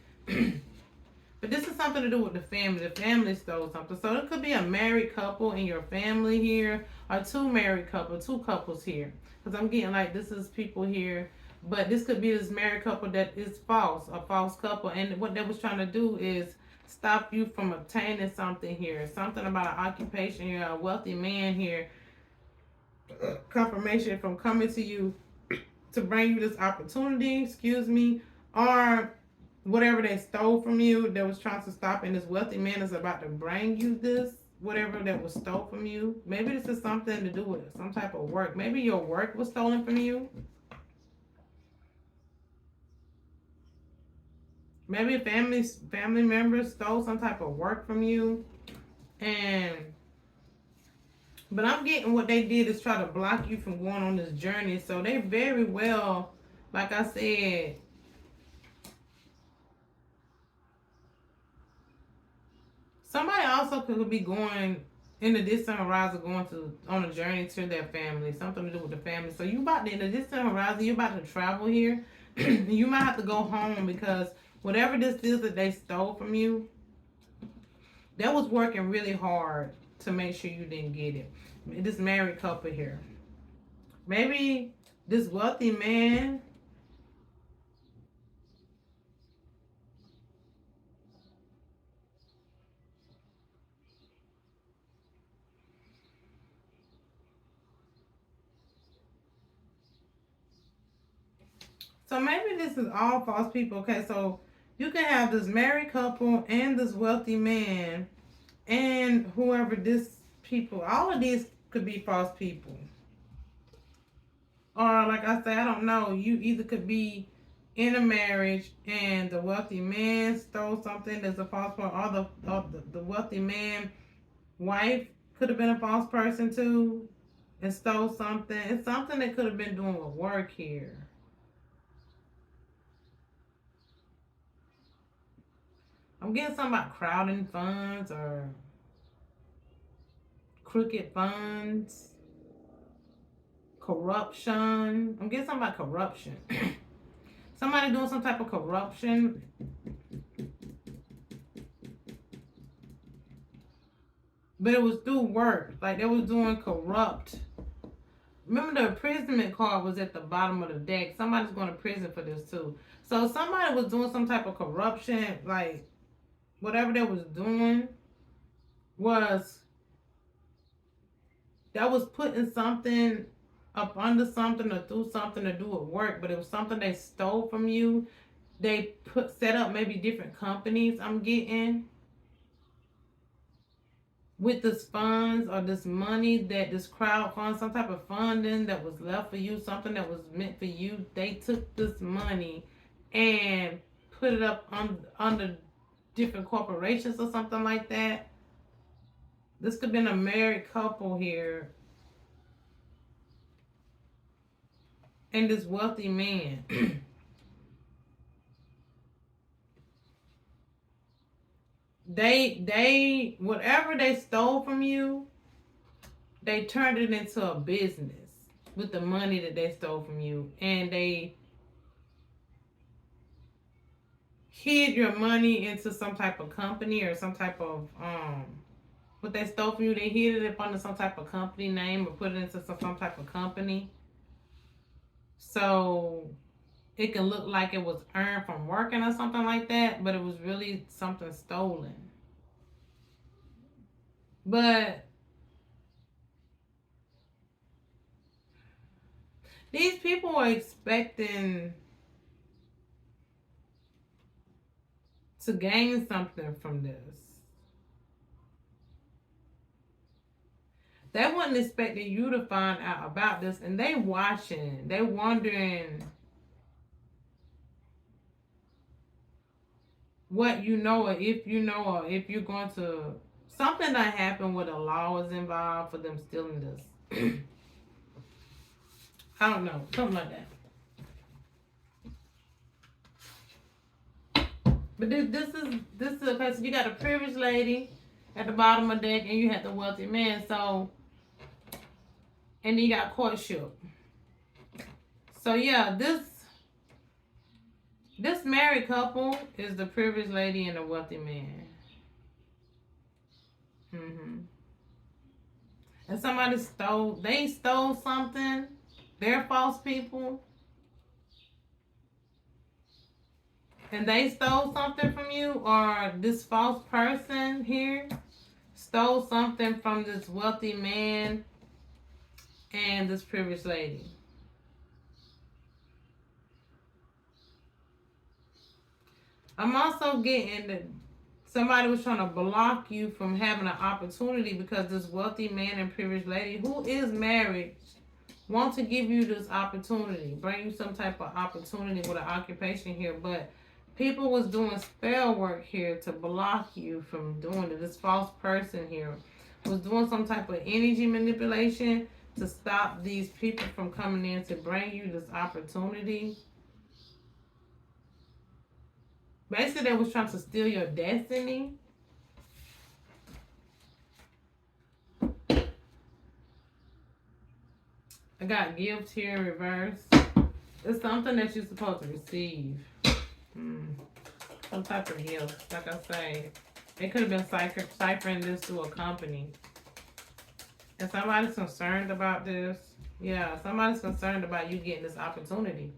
But this is something to do with the family. The family stole something. So it could be a married couple in your family here, or two couples here. Because I'm getting like this is people here. But this could be this married couple that is false, a false couple. And what they was trying to do is stop you from obtaining something here. Something about an occupation here, a wealthy man here. Confirmation from coming to you to bring you this opportunity, or whatever they stole from you that was trying to stop, and this wealthy man is about to bring you this whatever that was stole from you. Maybe this is something to do with some type of work. Maybe your work was stolen from you. Maybe family members stole some type of work from you. And but I'm getting what they did is try to block you from going on this journey. So they very well, like I said, somebody also could be going in the distant horizon, going to on a journey to their family, something to do with the family. So you about to, in the distant horizon, you're about to travel here. You might have to go home because whatever this is that they stole from you, that was working really hard to make sure you didn't get it. This married couple here, maybe this wealthy man. So maybe this is all false people. Okay, so you can have this married couple and this wealthy man and whoever this people. All of these could be false people. Or like I say, I don't know. You either could be in a marriage and the wealthy man stole something that's a false part, or the wealthy man wife could have been a false person too and stole something. It's something they could have been doing with work here. I'm getting something about crowding funds or crooked funds, corruption. I'm getting something about corruption. Somebody doing some type of corruption. But it was through work. Like they was doing corrupt. Remember the imprisonment card was at the bottom of the deck. Somebody's going to prison for this too. So somebody was doing some type of corruption. Like whatever they was doing was that was putting something up under something or through something to do with work, but it was something they stole from you. They set up maybe different companies. I'm getting with this funds or this money that this crowd fund, some type of funding that was left for you, something that was meant for you. They took this money and put it up under different corporations or something like that. This could have been a married couple here and this wealthy man. they whatever they stole from you, they turned it into a business with the money that they stole from you, and they hid your money into some type of company or some type of what they stole from you. They hid it up under some type of company name or put it into some type of company, so it can look like it was earned from working or something like that, but it was really something stolen. But these people are expecting to gain something from this. They wasn't expecting you to find out about this, and they watching. They wondering what you know, or if you know, or if you're going to something that happened where the law is involved for them stealing this. I don't know, something like that. But this is okay. So you got a privileged lady at the bottom of the deck, and you had the wealthy man. So, and then you got courtship. So yeah, this married couple is the privileged lady and the wealthy man. And somebody stole something. They're false people. And they stole something from you, or this false person here stole something from this wealthy man and this privileged lady. I'm also getting that somebody was trying to block you from having an opportunity because this wealthy man and privileged lady who is married want to give you this opportunity, bring you some type of opportunity with an occupation here, but people was doing spell work here to block you from doing it. This false person here was doing some type of energy manipulation to stop these people from coming in to bring you this opportunity. Basically, they was trying to steal your destiny. I got gifts here in reverse. It's something that you're supposed to receive. Some type of gift. Like I say, they could have been ciphering this to a company. And somebody's concerned about this. Yeah, somebody's concerned about you getting this opportunity.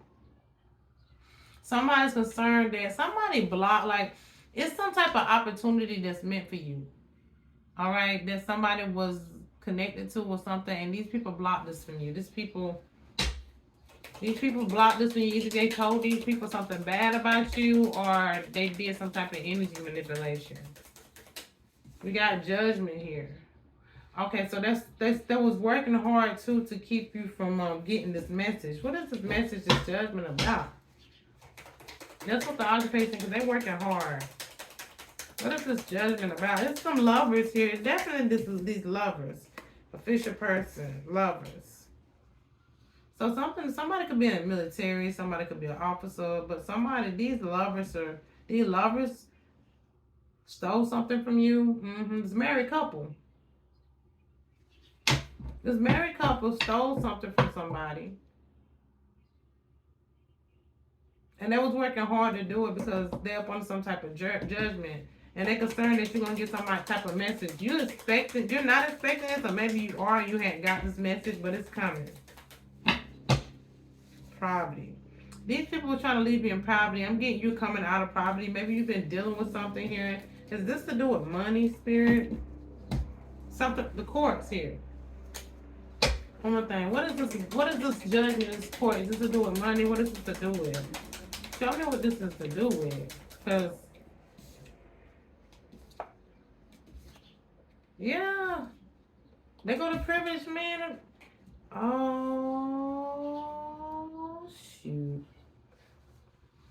Somebody's concerned that somebody blocked, like, it's some type of opportunity that's meant for you. All right? That somebody was connected to or something, and these people blocked this from you. These people blocked this from you. Either they told these people something bad about you or they did some type of energy manipulation. We got judgment here. Okay, so that was working hard too to keep you from getting this message. What is this message, this judgment about? That's what the occupation, because they're working hard. What is this judgment about? There's some lovers here. Definitely these lovers. Official person, lovers. So somebody could be in the military, somebody could be an officer, but these lovers stole something from you. It's a married couple. This married couple stole something from somebody. And they was working hard to do it because they're up on some type of judgment. And they're concerned that you're going to get some type of message. You're not expecting this, or maybe you are, you hadn't got this message, but it's coming. Poverty. These people are trying to leave you in poverty. I'm getting you coming out of poverty. Maybe you've been dealing with something here. Is this to do with money, spirit? Something, the courts here. One more thing. What is this judgment in this court? Is this to do with money? What is this to do with? Show me what this is to do with. Because, yeah. They go to privileged men. Oh, shoot.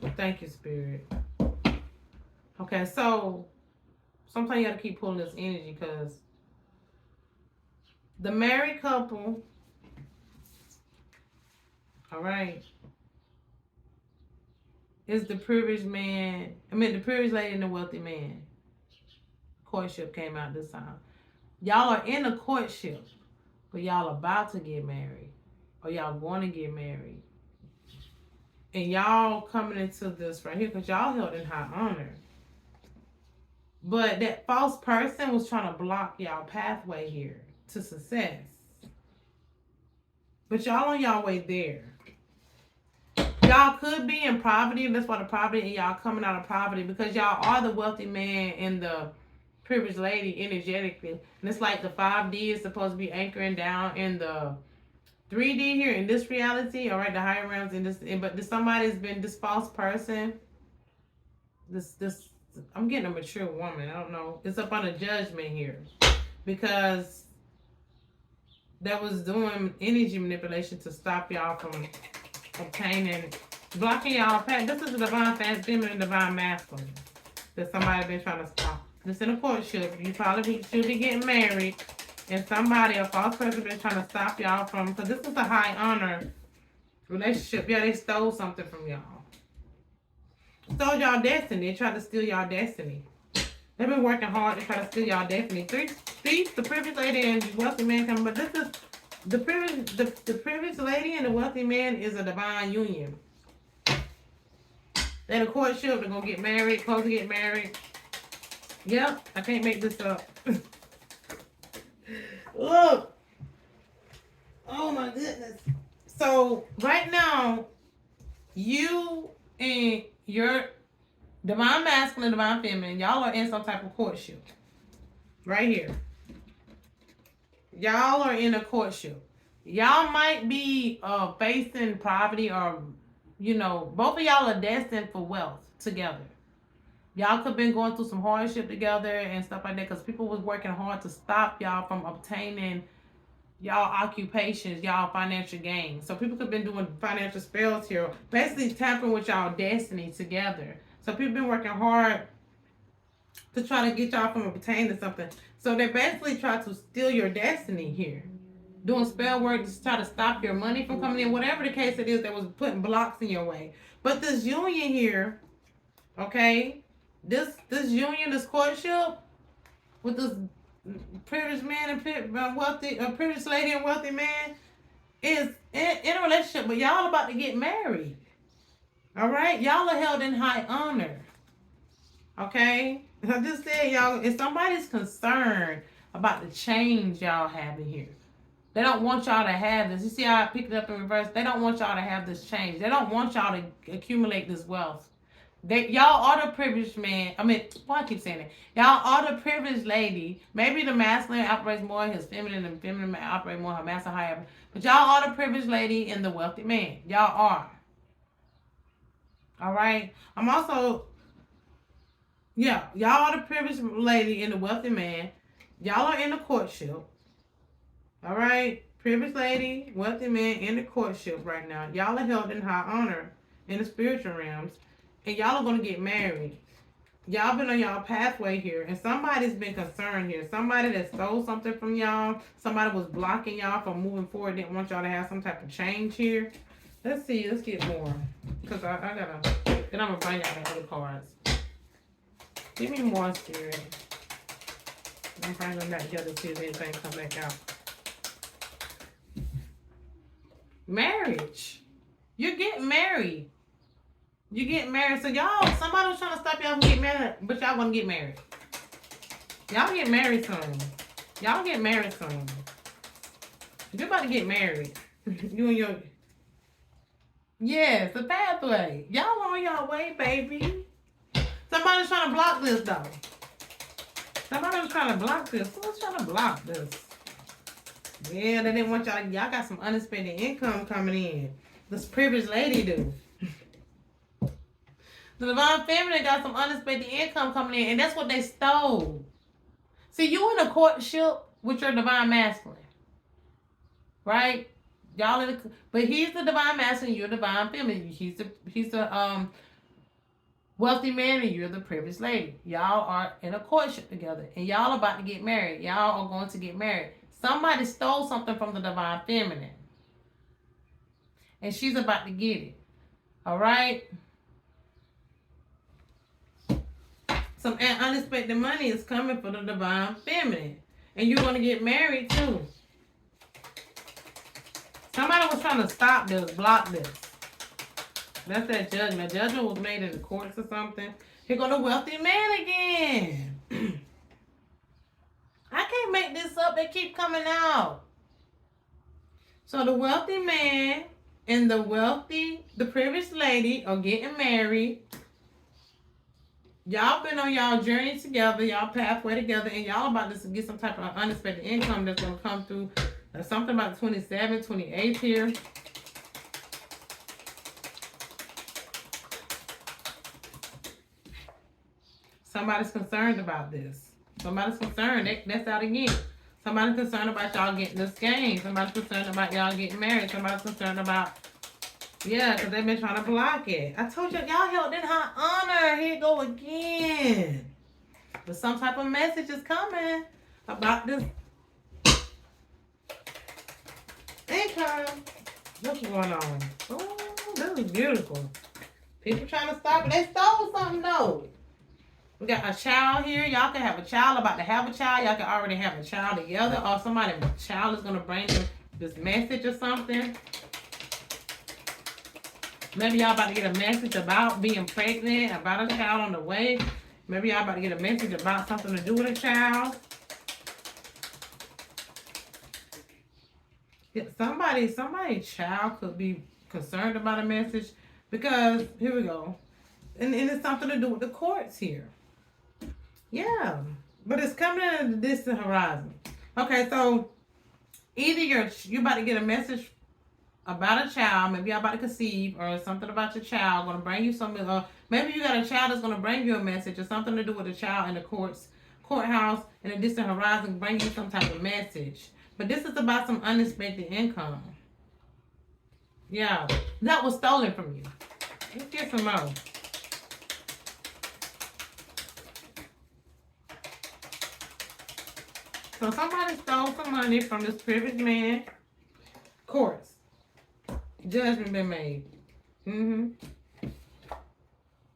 Well, thank you, Spirit. Okay, so sometimes you got to keep pulling this energy because the married couple, all right, is the privileged man. The privileged lady and the wealthy man. Courtship came out this time. Y'all are in a courtship, but y'all about to get married, or y'all going to get married. And y'all coming into this right here because y'all held in high honor. But that false person was trying to block y'all pathway here to success. But y'all on y'all way there. Y'all could be in poverty. That's why the poverty, and y'all coming out of poverty because y'all are the wealthy man and the privileged lady energetically. And it's like the 5D is supposed to be anchoring down in the 3D here in this reality. All right, the higher realms in this. But somebody's been this false person. This I'm getting a mature woman. I don't know. It's up on a judgment here because that was doing energy manipulation to stop y'all from obtaining, blocking y'all path. This is a divine feminine, divine masculine that somebody been trying to stop. This in a courtship. You probably should be getting married, and somebody, a false person, been trying to stop y'all from. Because this is a high honor relationship. Yeah, they stole something from y'all. Stole y'all destiny. They tried to steal y'all destiny. They've been working hard to try to steal y'all destiny. The privileged lady and the wealthy man coming, but this is the privileged lady and the wealthy man is a divine union. They're in a courtship. They're gonna get married. Close to get married. Yep, I can't make this up. Look. Oh my goodness. So right now, you and your divine masculine, divine feminine, y'all are in some type of courtship. Right here. Y'all are in a courtship. Y'all might be facing poverty or, both of y'all are destined for wealth together. Y'all could have been going through some hardship together and stuff like that because people was working hard to stop y'all from obtaining y'all occupations, y'all financial gain. So people could have been doing financial spells here, basically tapping with y'all destiny together. So people been working hard to try to get y'all from obtaining something. So they basically try to steal your destiny here. Doing spell work to try to stop your money from coming in, whatever the case it is that was putting blocks in your way. But this union here, okay, this union, this courtship with this privileged man and wealthy, privileged lady and wealthy man is in a relationship, but y'all about to get married. All right, y'all are held in high honor. Okay, I just said y'all. If somebody's concerned about the change y'all having here, they don't want y'all to have this. You see how I picked it up in reverse? They don't want y'all to have this change. They don't want y'all to accumulate this wealth. Y'all are the privileged man. I mean, why I keep saying it? Y'all are the privileged lady. Maybe the masculine operates more, his feminine, and feminine operate more, her masculine, however. But y'all are the privileged lady and the wealthy man. Y'all are. All right. I'm also, yeah, y'all are the privileged lady and the wealthy man. Y'all are in the courtship. All right. Privileged lady, wealthy man in the courtship right now. Y'all are held in high honor in the spiritual realms. And y'all are going to get married. Y'all been on y'all pathway here. And somebody's been concerned here. Somebody that stole something from y'all. Somebody was blocking y'all from moving forward. Didn't want y'all to have some type of change here. Let's see. Let's get more. Because I got to... Then I'm going to bring out the other cards. Give me more, Spirit. I'm bringing them back together to see if anything come back out. Marriage. You're getting married. You get married. So y'all, somebody was trying to stop y'all from getting married, but y'all gonna get married. Y'all get married soon. Y'all get married soon. You're about to get married. You and your... Yes, the pathway. Y'all on your way, baby. Somebody's trying to block this, though. Somebody was trying to block this. Who was trying to block this? Yeah, they didn't want y'all... Y'all got some unexpected income coming in. This privileged lady do. The divine feminine got some unexpected income coming in, and that's what they stole. See, you in a courtship with your divine masculine, right? Y'all in but he's the divine masculine, you're divine feminine. He's the wealthy man, and you're the privileged lady. Y'all are in a courtship together, and y'all are about to get married. Y'all are going to get married. Somebody stole something from the divine feminine, and she's about to get it. All right. Some unexpected money is coming for the divine feminine. And you're going to get married too. Somebody was trying to stop this, block this. That's that judgment. Judgment was made in the courts or something. Here go the wealthy man again. I can't make this up. They keep coming out. So the wealthy man and the privileged lady are getting married. Y'all been on y'all journey together, y'all pathway together, and y'all about to get some type of unexpected income that's going to come through. There's something about 27, 28 here. Somebody's concerned about this. Somebody's concerned. That's out again. Somebody's concerned about y'all getting this game. Somebody's concerned about y'all getting married. Somebody's concerned about... Yeah, because they've been trying to block it. I told you, y'all held in high honor. Here you go again. But some type of message is coming about this income. What's going on? Oh, this is beautiful. People trying to stop it. They stole something, though. We got a child here. Y'all can have a child, about to have a child. Y'all can already have a child together. Or somebody's child is going to bring them this message or something. Maybe y'all about to get a message about being pregnant, about a child on the way. Maybe y'all about to get a message about something to do with a child. Yeah, somebody's child could be concerned about a message because, here we go. And it's something to do with the courts here. Yeah. But it's coming in the distant horizon. Okay, so either you're about to get a message about a child. Maybe y'all about to conceive or something about your child. Going to bring you something. Maybe you got a child that's going to bring you a message or something to do with a child in the courthouse in a distant horizon, bring you some type of message. But this is about some unexpected income. Yeah, that was stolen from you. Let's get some more. So somebody stole some money from this privileged man. Courts. Judgment been made.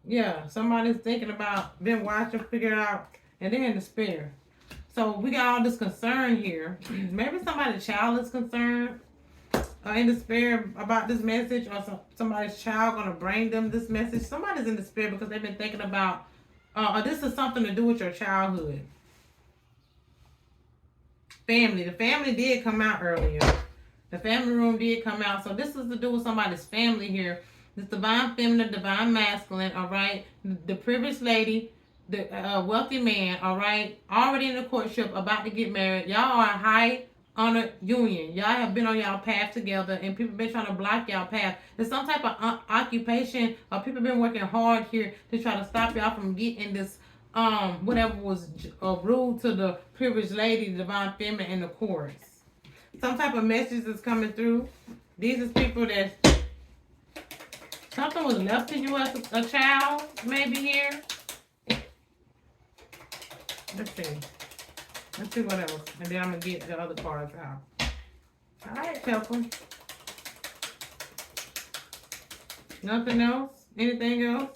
Yeah, somebody's thinking about, been watching, figure out, and they're in despair. So we got all this concern here. Maybe somebody's child is concerned or in despair about this message, or somebody's child gonna bring them this message. Somebody's in despair because they've been thinking about, or this is something to do with your childhood. Family. The family did come out earlier. The family room did come out. So this is to do with somebody's family here. This divine feminine, divine masculine, all right? The privileged lady, the wealthy man, all right? Already in the courtship, about to get married. Y'all are a high honored union. Y'all have been on y'all path together, and people been trying to block y'all path. There's some type of occupation, or people been working hard here to try to stop y'all from getting this whatever was rude to the privileged lady, the divine feminine in the chorus. Some type of message is coming through. These is people that something was left to you as a child, maybe here. Let's see. Let's see what else. And then I'm going to get the other cards out. All right, Pepper. Nothing else? Anything else?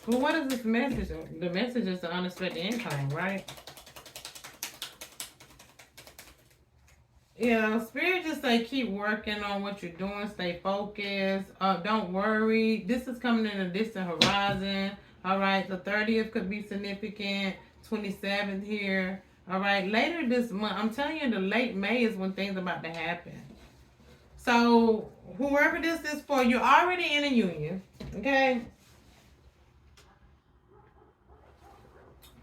Well, what is this message? The message is the unexpected income, right? Yeah, Spirit just say keep working on what you're doing. Stay focused. Don't worry. This is coming in a distant horizon. All right, the 30th could be significant. 27th here. All right, later this month. I'm telling you, the late May is when things are about to happen. So whoever this is for, you're already in a union. Okay.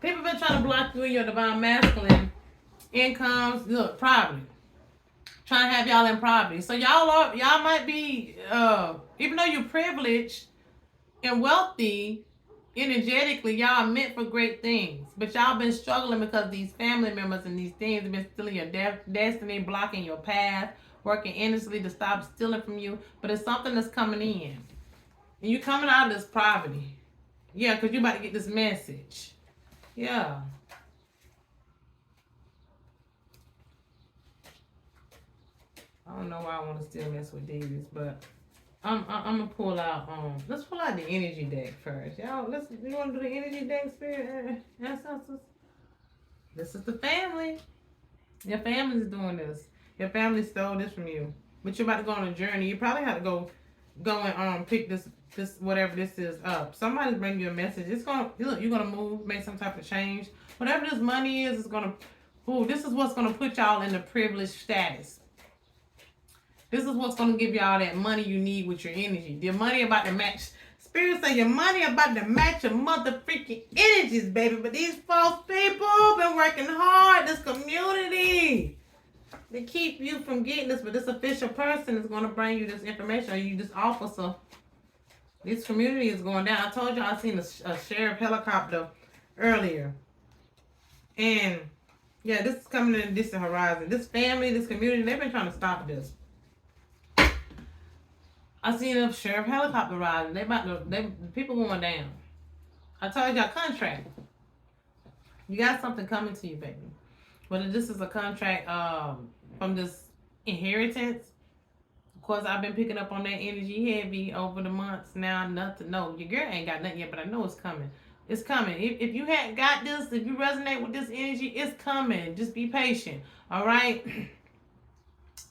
People been trying to block you in your divine masculine incomes. Look, probably. Trying to have y'all in poverty. So y'all might be, even though you're privileged and wealthy, energetically, y'all are meant for great things. But y'all been struggling because these family members and these things have been stealing your destiny, blocking your path, working endlessly to stop stealing from you. But it's something that's coming in. And you're coming out of this poverty. Yeah, because you're about to get this message. Yeah. I don't know why I want to still mess with these, but I'm gonna pull out. Let's pull out the energy deck first, y'all. You want to do the energy deck, Spirit ancestors? This is the family. Your family's doing this. Your family stole this from you, but you're about to go on a journey. You probably have to go and pick this whatever this is up. Somebody's bringing you a message. It's gonna look. You're gonna move, make some type of change. Whatever this money is gonna. Ooh, this is what's gonna put y'all in the privileged status. This is what's going to give y'all that money you need with your energy. Your money about to match. Spirit say your money about to match your mother freaking energies, baby. But these false people been working hard. This community. They keep you from getting this. But this official person is going to bring you this information. Or you this officer. This community is going down. I told you I seen a sheriff helicopter earlier. And yeah, this is coming in a distant horizon. This family, this community, they've been trying to stop this. I seen a sheriff helicopter riding. People going down. I told y'all contract. You got something coming to you, baby. Whether this is a contract from this inheritance. Of course, I've been picking up on that energy heavy over the months now. Nothing. No, your girl ain't got nothing yet, but I know it's coming. It's coming. If you hadn't got this, if you resonate with this energy, it's coming. Just be patient. All right.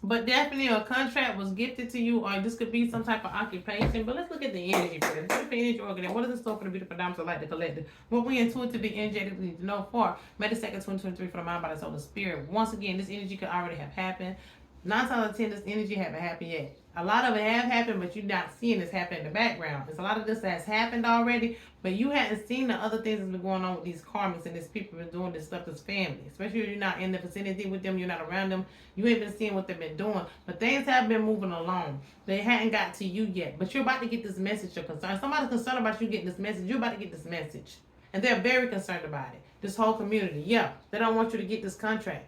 But definitely a contract was gifted to you, or this could be some type of occupation. But let's look at the energy first. Beautiful energy organ. What is the store for the beautiful diamonds like the collective? What we intuitively, energetically to know for May the 2nd, 2023 for the mind, body, soul, and spirit. Once again, this energy could already have happened. 9 times out of 10, this energy haven't happened yet. A lot of it have happened, but you're not seeing this happen in the background. There's a lot of this that's happened already, but you hadn't seen the other things that's been going on with these karmics and these people been doing this stuff as family. Especially if you're not in the vicinity with them, you're not around them, you ain't been seeing what they've been doing. But things have been moving along. They hadn't got to you yet, but you're about to get this message you're concerned. Somebody's concerned about you getting this message. You're about to get this message. And they're very concerned about it. This whole community. Yeah, they don't want you to get this contract.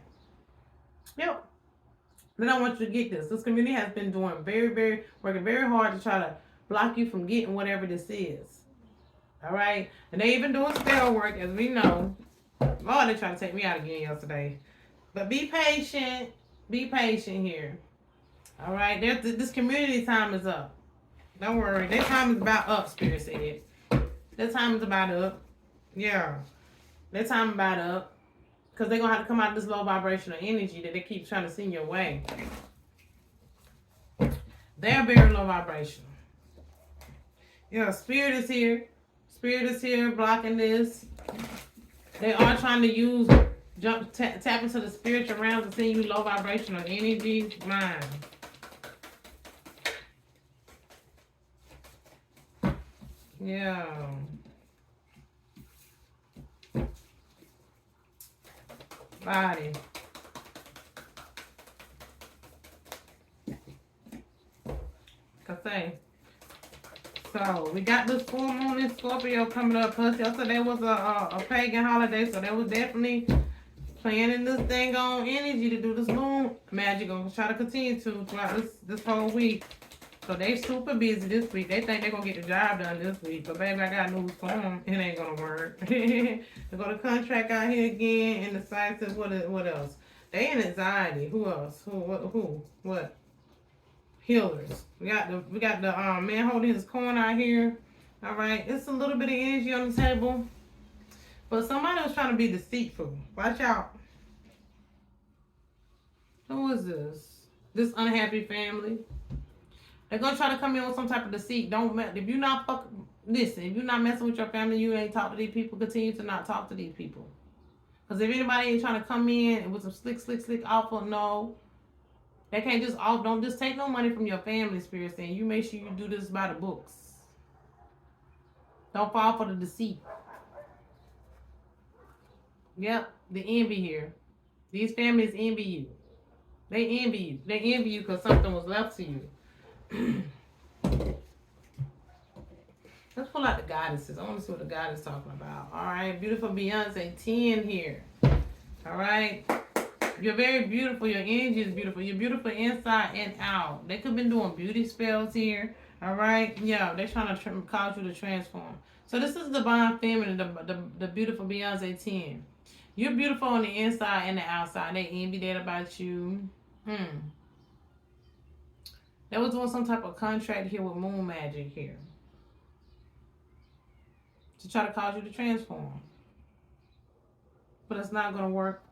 Yep. They don't want you to get this. This community has been doing working very hard to try to block you from getting whatever this is. All right? And they even doing spell work, as we know. Oh, they trying to take me out again yesterday. But be patient. Be patient here. All right? This community time is up. Don't worry. Their time is about up, Spirit said. Their time is about up. Yeah. Their time about up. Because they're going to have to come out of this low vibrational energy that they keep trying to send your way. They're very low vibrational. Yeah, Spirit is here. Spirit is here blocking this. They are trying to tap into the spiritual realm to send you low vibrational energy. Mine. Yeah. Body. So we got this full moon in Scorpio coming up. Plus yesterday was a pagan holiday, so they was definitely planning this thing on energy to do this moon magic. Gonna try to continue to throughout this whole week. So they super busy this week. They think they're gonna get the job done this week. But baby, I got news for them. It ain't gonna work. They go to contract out here again, and the site says what else? They in anxiety. Who else? Who? What? Healers. We got the man holding his coin out here. All right, it's a little bit of energy on the table, but somebody was trying to be deceitful. Watch out. Who is this? This unhappy family. They're gonna try to come in with some type of deceit. If you're not listen, if you're not messing with your family, you ain't talk to these people. Continue to not talk to these people. Because if anybody ain't trying to come in with some slick offer, no. They can't just don't just take no money from your family, Spirit saying. You make sure you do this by the books. Don't fall for the deceit. Yep, the envy here. These families envy you. They envy you. They envy you because something was left to you. Let's pull out the goddesses. I want to see what the goddess is talking about. All right, beautiful Beyonce 10 here. All right. You're very beautiful. Your energy is beautiful. You're beautiful inside and out. They could have been doing beauty spells here. All right. Yeah, they're trying to cause you to transform. So this is Divine Feminine, the beautiful Beyonce 10. You're beautiful on the inside and the outside. They envy that about you. They was doing some type of contract here with moon magic here. To try to cause you to transform. But it's not going to work.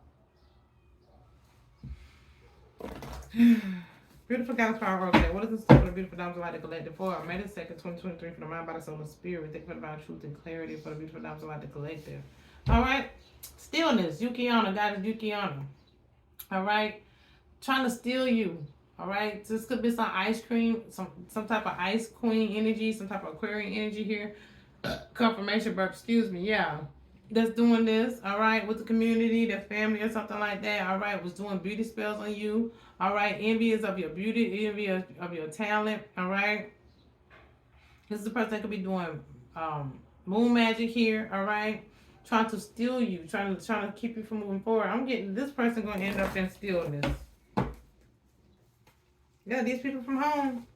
Beautiful Goddess Power okay. What is the stuff for the beautiful damsel light to collective for May 2nd, 2023 for the mind, body, soul, and spirit? Think about truth and clarity for the beautiful damsel light to collective. All right. Stillness. Yukiana. Goddess Yukiana. All right. Trying to steal you. All right. So this could be some ice cream, some type of ice queen energy, some type of Aquarian energy here. Confirmation burp. Excuse me. Yeah. That's doing this, all right, with the community, their family or something like that, all right, was doing beauty spells on you, all right, envious of your beauty, envy of your talent, all right. This is the person that could be doing moon magic here, all right, trying to steal you, trying to keep you from moving forward. I'm getting this person going to end up in stillness. Yeah, these people from home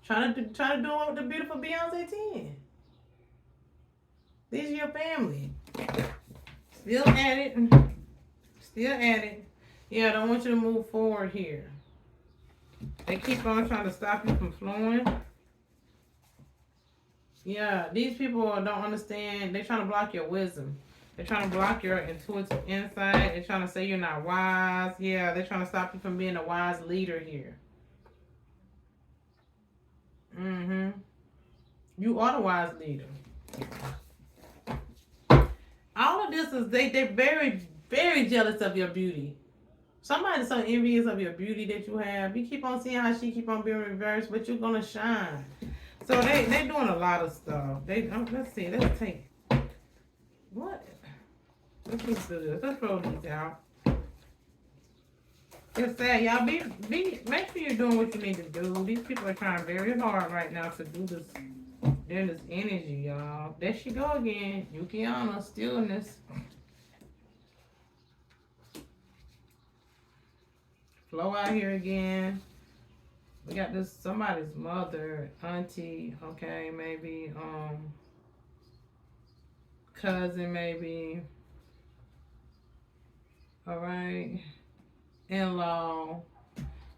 trying to do it with the beautiful Beyonce 10. These are your family. Still at it. Still at it. Yeah, I don't want you to move forward here. They keep on trying to stop you from flowing. Yeah, these people don't understand. They're trying to block your wisdom. They're trying to block your intuitive insight. They're trying to say you're not wise. Yeah, they're trying to stop you from being a wise leader here. You are the wise leader. All of this is they're very, very jealous of your beauty. Somebody's so envious of your beauty that you have. You keep on seeing how she keep on being reversed, but you're gonna shine. So they doing a lot of stuff. Let's see. Let's take what. Let's do this. Let's roll these out. It's sad, y'all. Make sure you're doing what you need to do. These people are trying very hard right now to do this. There's this energy, y'all. There she go again. Yukiana, stillness. Flow out here again. We got this somebody's mother, auntie, okay, maybe cousin, maybe. All right, in-law.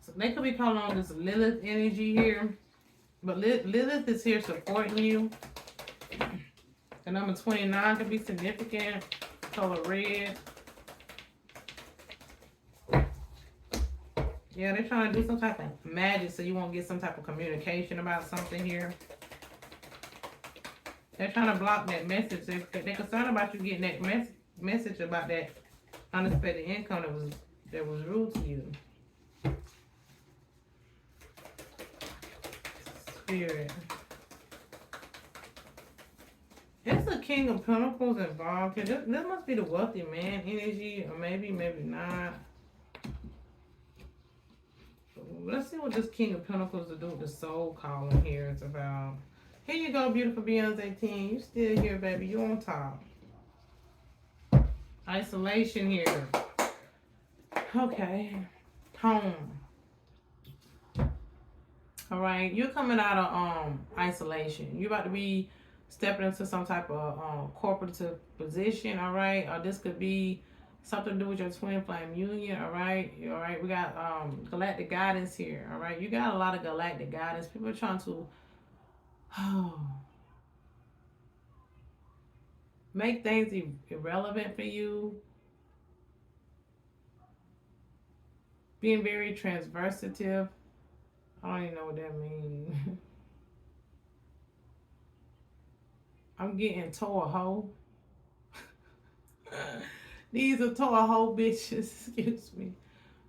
So they could be calling on this Lilith energy here, but Lilith is here supporting you. The number 29 could be significant. Color red. Yeah, they're trying to do some type of magic so you won't get some type of communication about something here. They're trying to block that message. They're concerned about you getting that message about that unexpected income that was rude to you. Spirit. It's the King of Pentacles involved here. This must be the wealthy man energy, or maybe not. Let's see what this King of Pentacles to do with the soul calling here is about. Here you go, beautiful Beyonce team. You still here, baby. You on top. Isolation here. Okay. Home. All right. You're coming out of isolation. You're about to be stepping into some type of corporate position. All right. Or this could be something to do with your twin flame union. All right. All right. We got galactic guidance here. All right. You got a lot of galactic guidance. People are trying to make things irrelevant for you. Being very transversative. I don't even know what that means. I'm getting tore hoe. These are tore hoe bitches. Excuse me.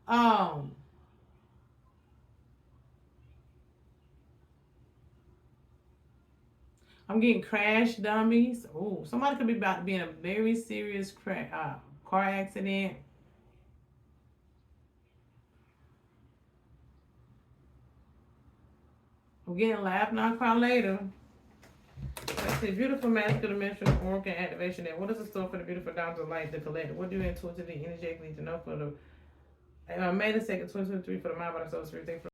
I'm getting crash dummies. Oh, somebody could be about to be in a very serious car accident. I'm getting laugh now, cry later. Let's see, beautiful masculine dimensional oracle activation. What is the store for the beautiful down to light, the collective? What do you intuitively, energetically to know for the May the 2nd, 2023 for the mind, body, soul, spirit?